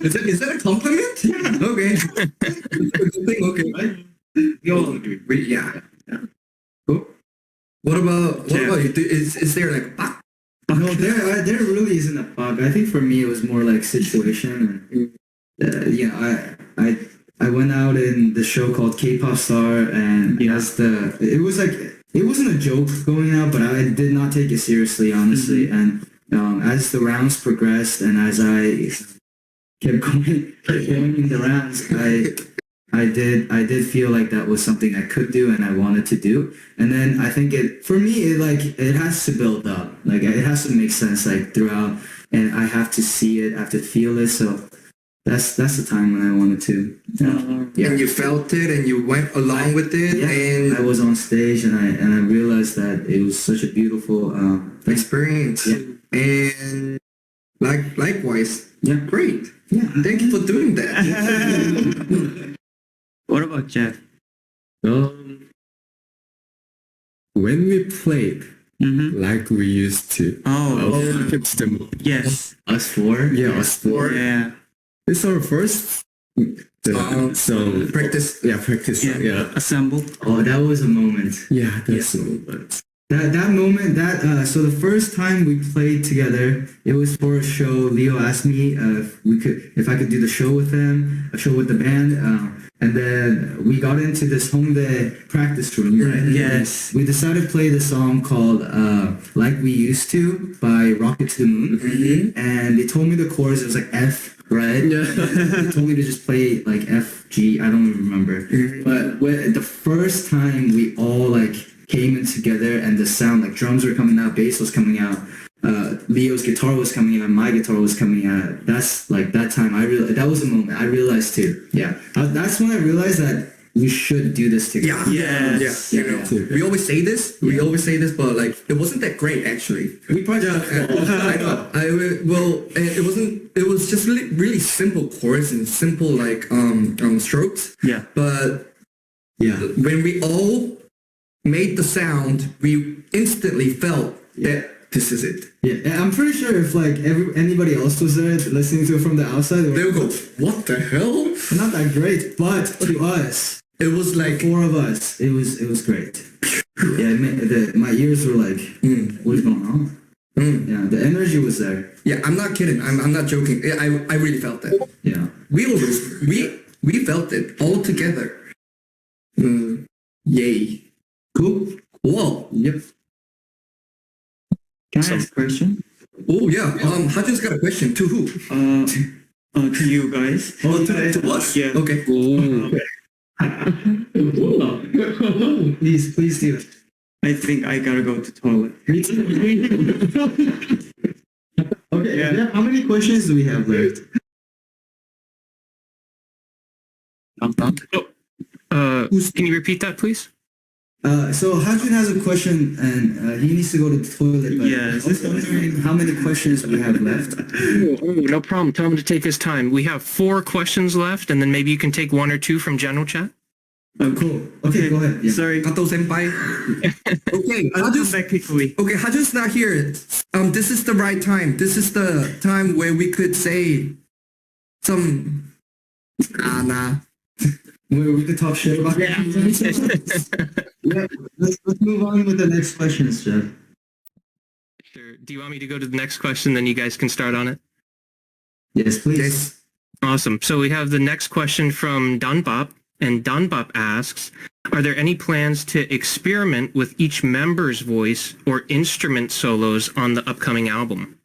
Is that a compliment? Okay. Good thing. Okay. Yo, yeah. Cool. What about you? Is there like No, there really isn't a bug. I think for me it was more like situation, and I went out in the show called K-pop Star, and it wasn't a joke going out, but I did not take it seriously, honestly. And as the rounds progressed, and as I kept going in the rounds, I did feel like that was something I could do and I wanted to do. And then I think it has to build up. Like it has to make sense like throughout, and I have to see it, I have to feel it. So that's the time when I wanted to. Yeah. And you felt it and you went along with it. Yeah. And I was on stage and I realized that it was such a beautiful experience. Yeah. And likewise. Yeah. Great. Yeah. Thank you for doing that. what about Jeff? When we played like we used to, it's the Yes. Us four. yeah, us four. Yeah. It's our first song. Practice. Yeah, practice. Yeah. Yeah, Assemble. Oh, that was a moment. yeah, that's the moment. That moment, so the first time we played together, it was for a show. Leo asked me if I could do the show with him, a show with the band, and then we got into this Hongdae practice room, right? Yes. We decided to play the song called "Like We Used to" by Rocket to the Moon, and they told me the chorus. It was like F, right? Yeah. They told me to just play like F, G. I don't even remember. But the first time we all like came in together and the sound, like drums were coming out, bass was coming out, Leo's guitar was coming out, my guitar was coming out. That's like that time that was a moment I realized too. Yeah. That's when I realized that we should do this together. Yeah. Yes. Yeah. We always say this. But like it wasn't that great actually. We probably I know. It wasn't. It was just really simple chords and simple like strokes. Yeah. But yeah. when we all made the sound, we instantly felt that this is it. Yeah, and I'm pretty sure if like anybody else was there listening to it from the outside, They would go, "What the hell?" not that great, but to us, It was like four of us, it was great. Yeah, my ears were like, what is going on? Yeah, the energy was there. Yeah, I'm not kidding. I'm not joking. I really felt it. Yeah. We felt it all together. Yay. Cool. Whoa. Yep. Can I ask a question? Oh yeah. Hajun's got a question. To who? To you guys. Oh, to us. Yeah. Okay. Please do. I think I gotta go to toilet. Okay. Yeah. How many questions do we have left? Can you repeat that, please? So Hajun has a question, and he needs to go to the toilet. But Yes. I was wondering how many questions we have left. No problem. Tell him to take his time. We have 4 questions left, and then maybe you can take 1 or 2 from general chat. Oh, cool. Okay, go ahead. Yeah. Sorry. Kato senpai. Okay. I'll come back quickly. Okay, Hajun's not here. This is the right time. This is the time where we could say some. Nah. We could talk shit about Yeah. Yeah, let's move on with the next questions, Jeff. Sure. Do you want me to go to the next question, then you guys can start on it? Yes, please. Yes. Awesome. So we have the next question from Dunbop, and Dunbop asks, are there any plans to experiment with each member's voice or instrument solos on the upcoming album?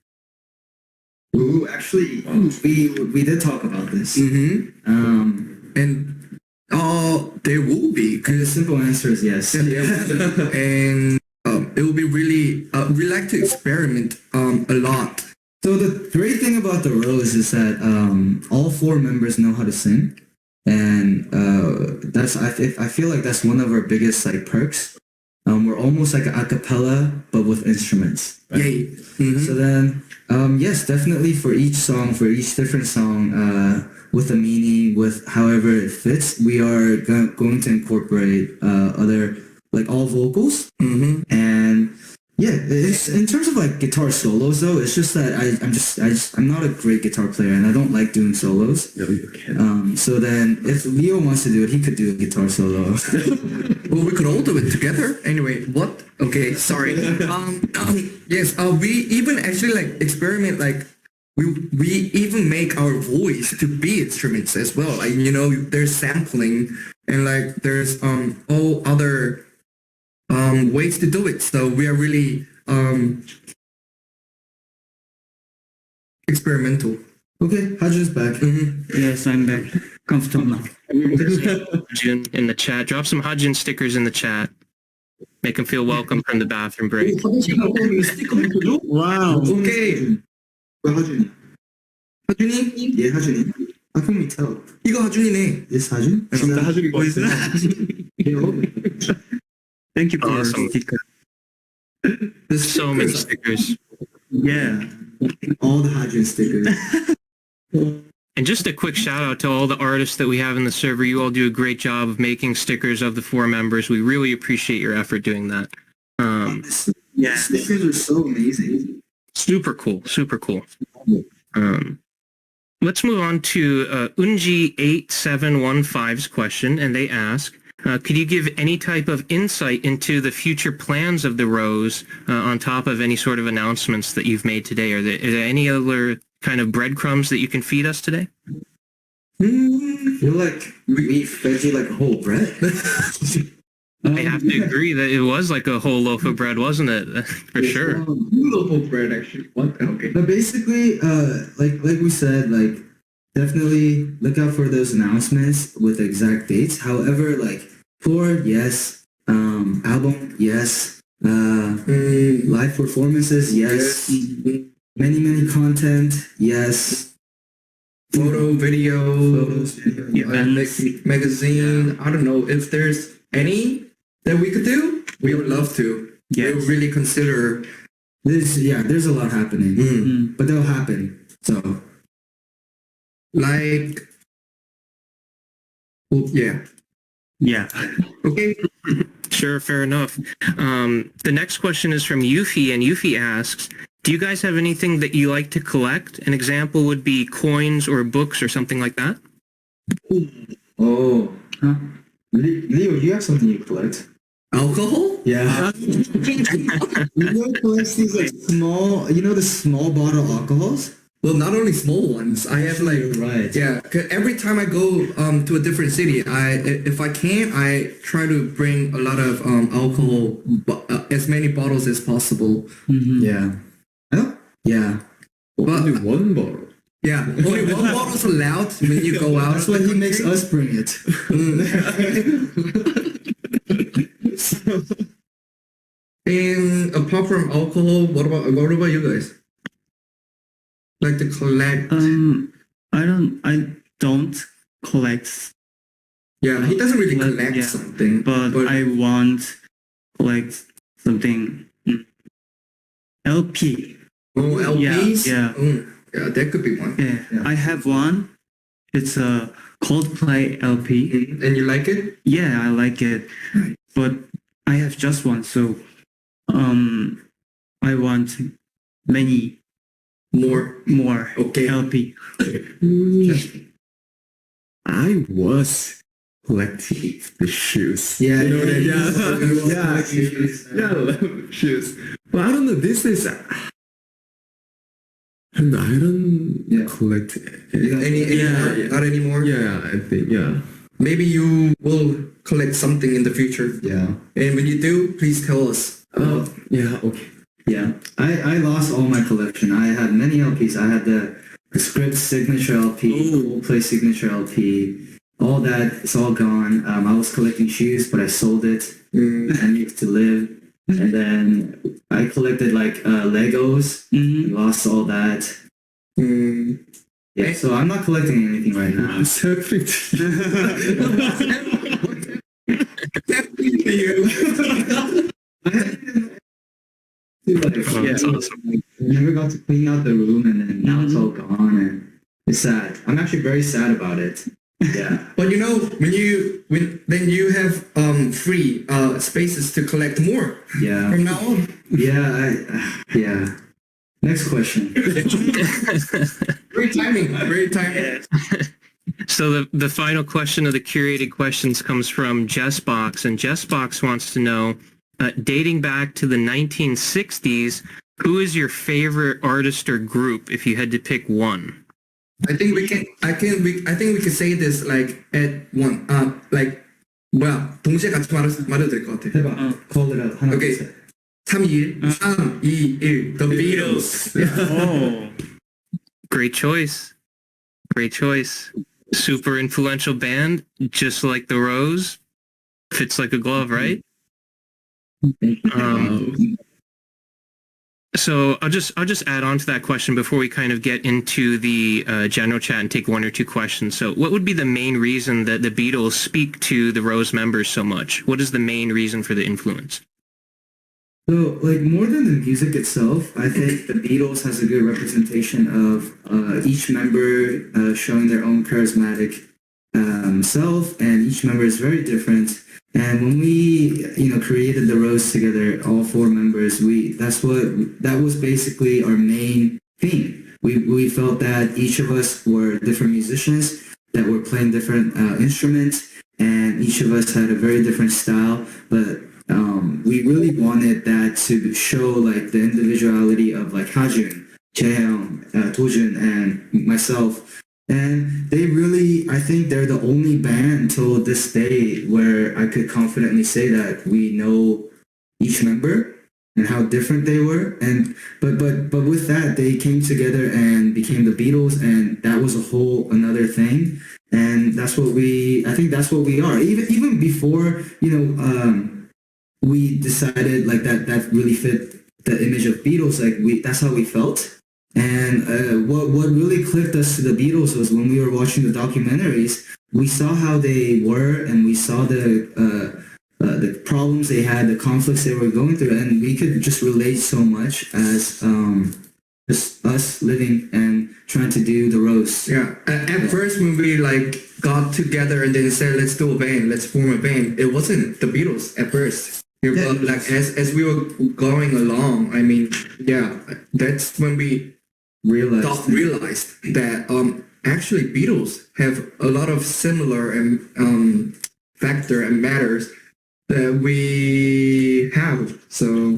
Ooh, actually, we did talk about this. And there will be. And the simple answer is yes. And it will be really. We like to experiment a lot. So the great thing about the Rose is that all 4 members know how to sing, and that's I feel like that's one of our biggest like perks. We're almost like a cappella but with instruments. Right? Yay! So then, yes, definitely for each song, for each different song, with a meaning, with however it fits, we are going to incorporate other like all vocals, and yeah, it's in terms of like guitar solos though. It's just that I'm not a great guitar player, and I don't like doing solos. No, you can't. So then, if Leo wants to do it, he could do a guitar solo. Well, we could all do it together. Anyway, what? Okay, sorry. Yes. We even actually like experiment like. We even make our voice to be instruments as well. Like, you know, there's sampling and like there's all other ways to do it. So we are really experimental. Okay, Hajun's back. Yes, I'm back. Comfortable now. Hajun in the chat. Drop some Hajun stickers in the chat. Make him feel welcome from the bathroom break. Wow. Okay. 하준이. 하준이? 예, 하준이. How can we tell? 이거 하준이네. Yes, Hajun? 진짜 하준이 보이세요? Thank you for Awesome. the sticker. The So many stickers. stickers. Yeah. All the Hajun stickers. And just a quick shout out to all the artists that we have in the server. You all do a great job of making stickers of the 4 members. We really appreciate your effort doing that. Yeah. Stickers are so amazing. Super cool. Super cool. Let's move on to Unji8715's question, and they ask, could you give any type of insight into the future plans of the Rose on top of any sort of announcements that you've made today? Are there any other kind of breadcrumbs that you can feed us today? I feel like we fed you like a whole bread. I have to agree that it was like a whole loaf of bread, wasn't it? For sure. Loaf of bread, actually. What? Okay. But basically, like we said, like definitely look out for those announcements with the exact dates. However, like tour, yes. Album, yes. Live performances, yes. Many content, yes. Photo, video, Photos, video. magazine. I don't know if there's any that we could do. We would love to. Yes. We would really consider. There's a lot happening, but they'll happen. So, Like, well, yeah. Yeah. Okay. Sure, fair enough. The next question is from Yuffie, and Yuffie asks, do you guys have anything that you like to collect? An example would be coins or books or something like that. oh, huh? Leo, you have something you collect? Alcohol? Yeah. Collects these like small, the small bottle alcohols? Well, not only small ones. I have like Right. yeah. 'Cause every time I go to a different city, if I can, I try to bring a lot of alcohol, as many bottles as possible. Yeah. Yeah. But Only one bottle. yeah, only one bottle's allowed when you go out. That's why he makes us bring it. And apart from alcohol, what about you guys? Like to collect? I don't collect, Yeah, he doesn't really Like, collect yeah. something, but I want collect something. LP. oh LPs. Yeah. Oh, yeah, that could be one. Yeah, I have one. It's a Coldplay LP. And you like it? Yeah, I like it, but I have just one, so I want many More. more Okay. LP. I was collecting the shoes. Yeah. You know that? Yeah. Yeah, I love shoes. Well, I don't know. This is. I don't Yeah. collect. Any Yeah. not anymore. Yeah, I think yeah. Maybe you will collect something in the future. Yeah. And when you do, please tell us. Yeah. Okay. Yeah. I lost all my collection. I had many LPs. I had the Script signature LP, Coldplay signature LP, all that. It's all gone. I was collecting shoes, but I sold it. I needed to live. And then I collected like Legos. Mm-hmm. Lost all that. Mm. Yeah, so I'm not collecting anything right now. Oh, that's awesome. I never got to clean out the room, and then now it's all gone, and it's sad. I'm actually very sad about it. Yeah. But you know, then you have free spaces to collect more Yeah. from now on. Yeah. Yeah. Next question. Great timing. Great timing. So the final question of the curated questions comes from Jessbox, and Jessbox wants to know, dating back to the 1960s, who is your favorite artist or group if you had to pick one? I think we can say this like at one. 뭐야 동시에 같이 말해도 될 것 같아. 해봐. Call it out. 하나, Okay. 둘, 셋. 3, 2, 1, The Beatles. Oh. Great choice. Great choice. Super influential band, just like the Rose. Fits like a glove, right? So I'll just add on to that question before we kind of get into the general chat and take one or two questions. So what would be the main reason that the Beatles speak to the Rose members so much? What is the main reason for the influence? So, like, more than the music itself, I think the Beatles has a good representation of each member showing their own charismatic self, and each member is very different. And when we, created the Rose together, all four members, that was basically our main theme. We felt that each of us were different musicians that were playing different instruments, and each of us had a very different style, but we really wanted that to show like the individuality of like Hajun, Jaehyung, Dojun, and myself. And they really, I think they're the only band till this day where I could confidently say that we know each member and how different they were. And but with that, they came together and became the Beatles, and that was a whole another thing. And I think that's what we are. Even before, we decided like that really fit the image of Beatles. Like that's how we felt. And what really clicked us to the Beatles was when we were watching the documentaries. We saw how they were, and we saw the problems they had, the conflicts they were going through, and we could just relate so much as just us living and trying to do the Rose. Yeah. At first, when we got together and then said, let's do a band, let's form a band, it wasn't the Beatles at first. As we were going along, I mean, yeah, that's when we realized that actually Beatles have a lot of similar factor and matters that we have. So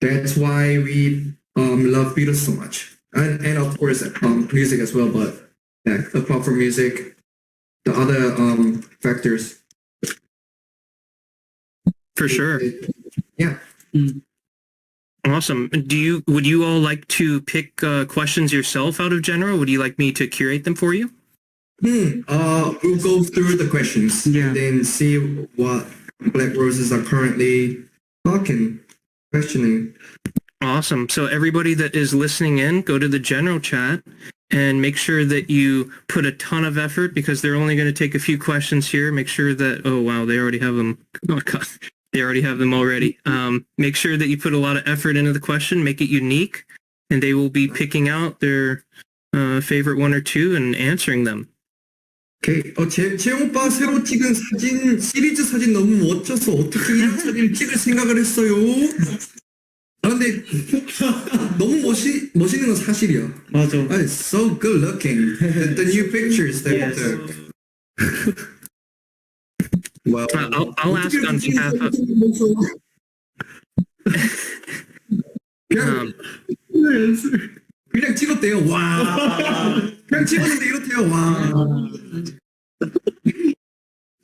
that's why we love Beatles so much, and of course music as well. But yeah, apart from music, the other factors. For sure. Yeah. Awesome. Would you all like to pick questions yourself out of general? Would you like me to curate them for you? We'll go through the questions Yeah. and then see what Black Roses are currently questioning. Awesome. So everybody that is listening in, go to the general chat and make sure that you put a ton of effort because they're only going to take a few questions here. Make sure that, oh wow, they already have them. Oh, God. They already have them already. Make sure that you put a lot of effort into the question, make it unique, and they will be picking out their favorite one or two and answering them. 오케이. 재영 오빠 새로 찍은 사진, 시리즈 사진 너무 멋져서 어떻게 이런 사진을 찍을 생각을 했어요? 근데 너무 멋있는 건 사실이야. 맞아. It's so good looking. The new pictures that Yes. we took. Well, I'll ask on behalf of... 그냥 찍었대요. 와. 그냥 찍었는데 이렇대요. 와.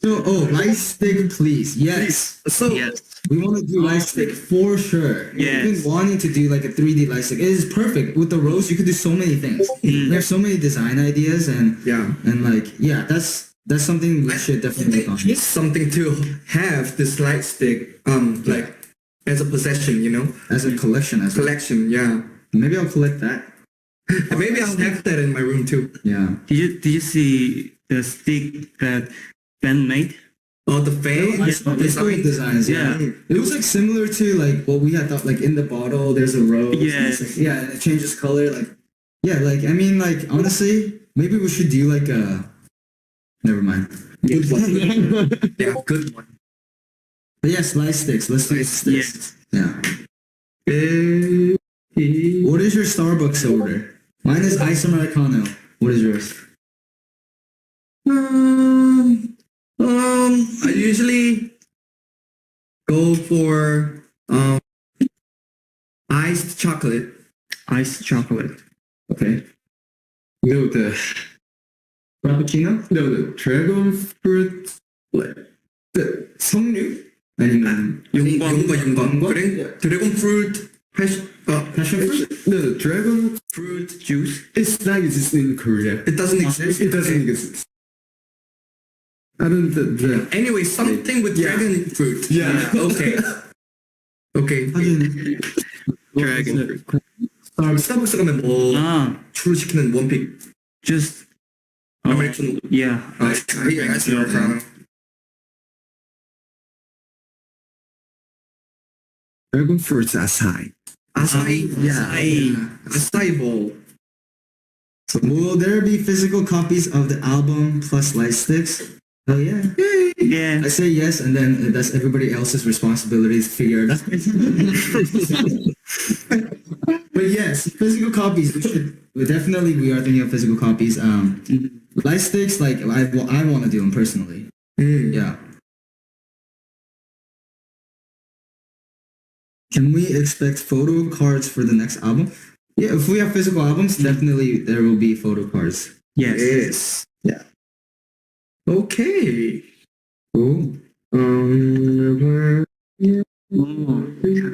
So, light stick, please. Yes. So Yes. We want to do light stick for sure. Yes. We've been wanting to do like a 3D light stick. It is perfect. With the rose, you could do so many things. We have so many design ideas and yeah. like, yeah, that's something we should definitely make on. It's something to have this light stick, like as a possession, you know, As a collection, as a, collection. Yeah, maybe I'll collect that. and maybe I'll have that in my room too. Yeah. Did you see the stick that Ben made? Oh, the fan It's cool designs, yeah. It was like similar to like what we had thought, like in the bottle, there's a rose. and Yes. it's like, yeah, and it changes color. Like, yeah, like, I mean, like, honestly, maybe we should do like a, never mind. Good one. Yeah, good one. But yes, light sticks. Let's do sticks. Yeah. What is your Starbucks order? Mine is ice Americano. What is yours? I usually go for iced chocolate. Iced chocolate. Okay. No, the Frappuccino? dragon fruit, like the 석류? 아니면 용과. 용과? 드래곤 fruit, passion fruit? no, the dragon fruit. Juice. it's not existing in Korea. It doesn't exist. It doesn't exist. I don't the Anyway, something with dragon fruit. Yeah. Okay. Okay. Dragon fruit. 스타벅스 가면 뭐 Ah, 주로 시키는 원픽. just 아메리카노. yeah. 아이스 아메리카노. dragon fruits acai. 아사히. Asahi. 아사히 볼. Will there be physical copies of the album plus light sticks? Oh yeah. Yeah. I say yes, and then that's everybody else's responsibility to figure it out. But yes, physical copies. We are thinking of physical copies. Light sticks, like I want to do them personally. Yeah. Can we expect photo cards for the next album? Yeah, if we have physical albums, definitely there will be photo cards. Yes. Yes. Yeah. Okay. Cool.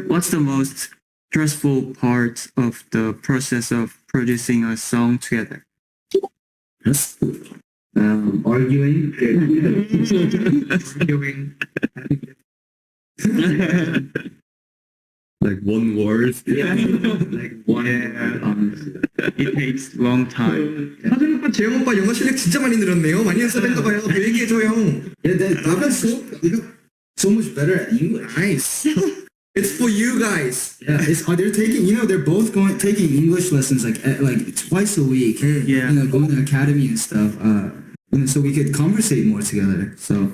What's the most stressful part of the process of producing a song together? Arguing. Like one word. Like one. It takes long time. 하준 오빠, 재영 오빠 영어 실력 진짜 많이 늘었네요. 많이 연습했나 봐요. 그 얘기해줘요. Yeah, they got so much better at English. Nice. It's for you guys. Yeah, they're taking. They're both taking English lessons like twice a week. Yeah. Going to academy and stuff. So we could conversate more together. So,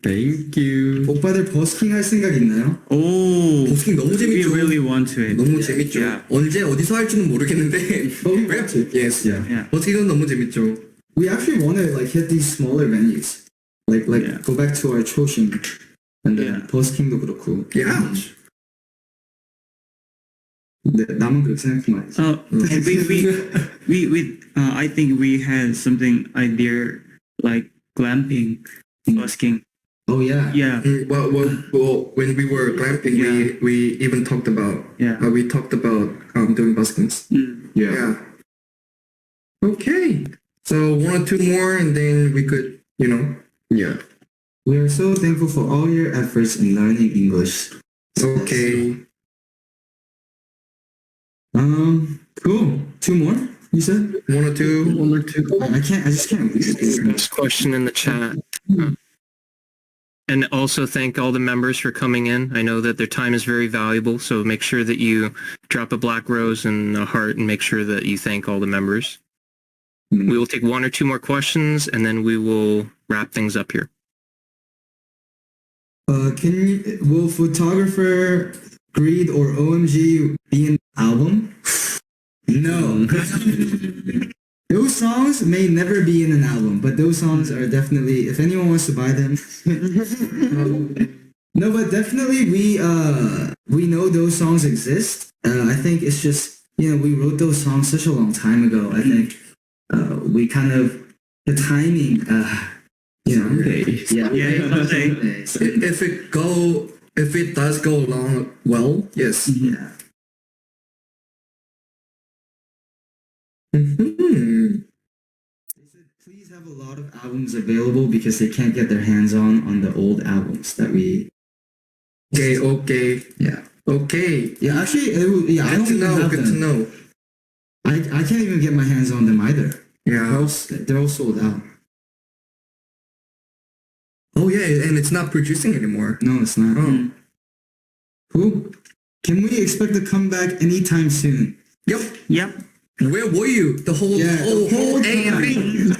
Thank you. 오빠들 버스킹 할 생각 있나요? Oh, 버스킹 너무 we 재밌죠. really want to it. 너무 재밌죠. Yeah. 언제 어디서 할지는 모르겠는데. Yes. Yeah. Yeah. 버스킹은 너무 재밌죠. We actually want to hit these smaller venues. Like Yeah. go back to our 초심 and then Yeah. 버스킹도 그렇고. Yeah. 네, 나만 그렇게 생각하면 안 돼. I think we had something idea like glamping, busking. Oh yeah. Yeah, Well, when we were glamping, Yeah. we even talked about yeah. we talked about doing buskings. Mm. Yeah. Okay. So one or two more, and then we could, Yeah. We are so thankful for all your efforts in learning English. Okay. Cool. Two more, you said? One or two. I just can't read it. Next question in the chat. And also thank all the members for coming in. I know that their time is very valuable, so make sure that you drop a black rose and a heart and make sure that you thank all the members. We will take one or two more questions and then we will wrap things up here. Will Photographer Greed or OMG be an album? No. Those songs may never be in an album, but those songs are definitely, if anyone wants to buy them. No, but definitely we know those songs exist. I think it's just, we wrote those songs such a long time ago. I think we kind of, the timing, Someday. someday. If it does go along well, yes. Yeah. Mhm. They said please have a lot of albums available because they can't get their hands on the old albums that we. Okay. Yeah. Okay. Yeah, actually, I don't Good to even know. have Good them. to know. I can't even get my hands on them either. Yeah. They're all sold out. Oh yeah, and it's not producing anymore. No, it's not. Oh. Who? Can we expect a comeback anytime soon? Yep. Yep. Where were you the whole whole AMA?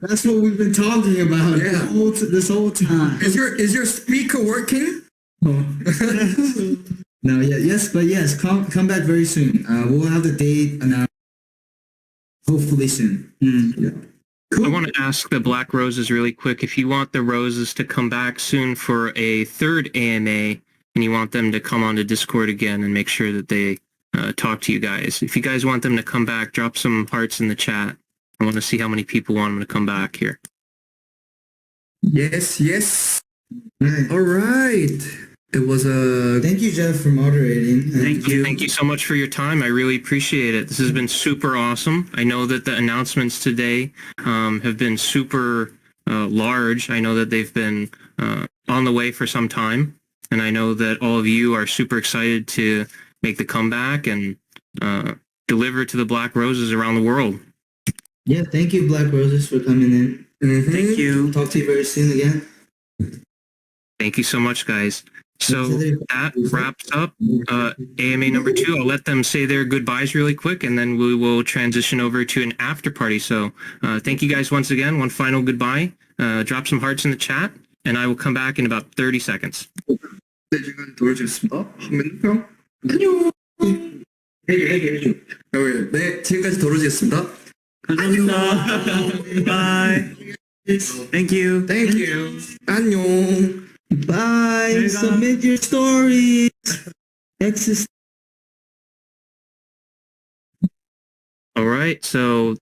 That's what we've been talking about Yeah. this whole time. Is your speaker working? No, yes, come back very soon. We'll have the date announced hopefully soon. Yeah. Cool. I want to ask the Black Roses really quick. If you want the Roses to come back soon for a third AMA and you want them to come onto Discord again and make sure that they talk to you guys. If you guys want them to come back, drop some hearts in the chat. I want to see how many people want them to come back here. Yes. Right. All right. It was a Thank you, Jeff, for moderating. Thank you. Thank you so much for your time. I really appreciate it. This has been super awesome. I know that the announcements today have been super large. I know that they've been on the way for some time. And I know that all of you are super excited to make the comeback and deliver to the Black Roses around the world. Yeah, thank you, Black Roses, for coming in. Thank you. Talk to you very soon again. Thank you so much, guys. So that wraps up AMA number 2. I'll let them say their goodbyes really quick, and then we will transition over to an after party. So thank you guys once again. One final goodbye. Drop some hearts in the chat, and I will come back in about 30 seconds. 네, 지금 돌아주셨습니다. 안녕. 해줘. 네, 지금까지 도로지였습니다. 감사합니다. Bye. Thank you. Thank you. 안녕. Bye. Submit your stories. All right. So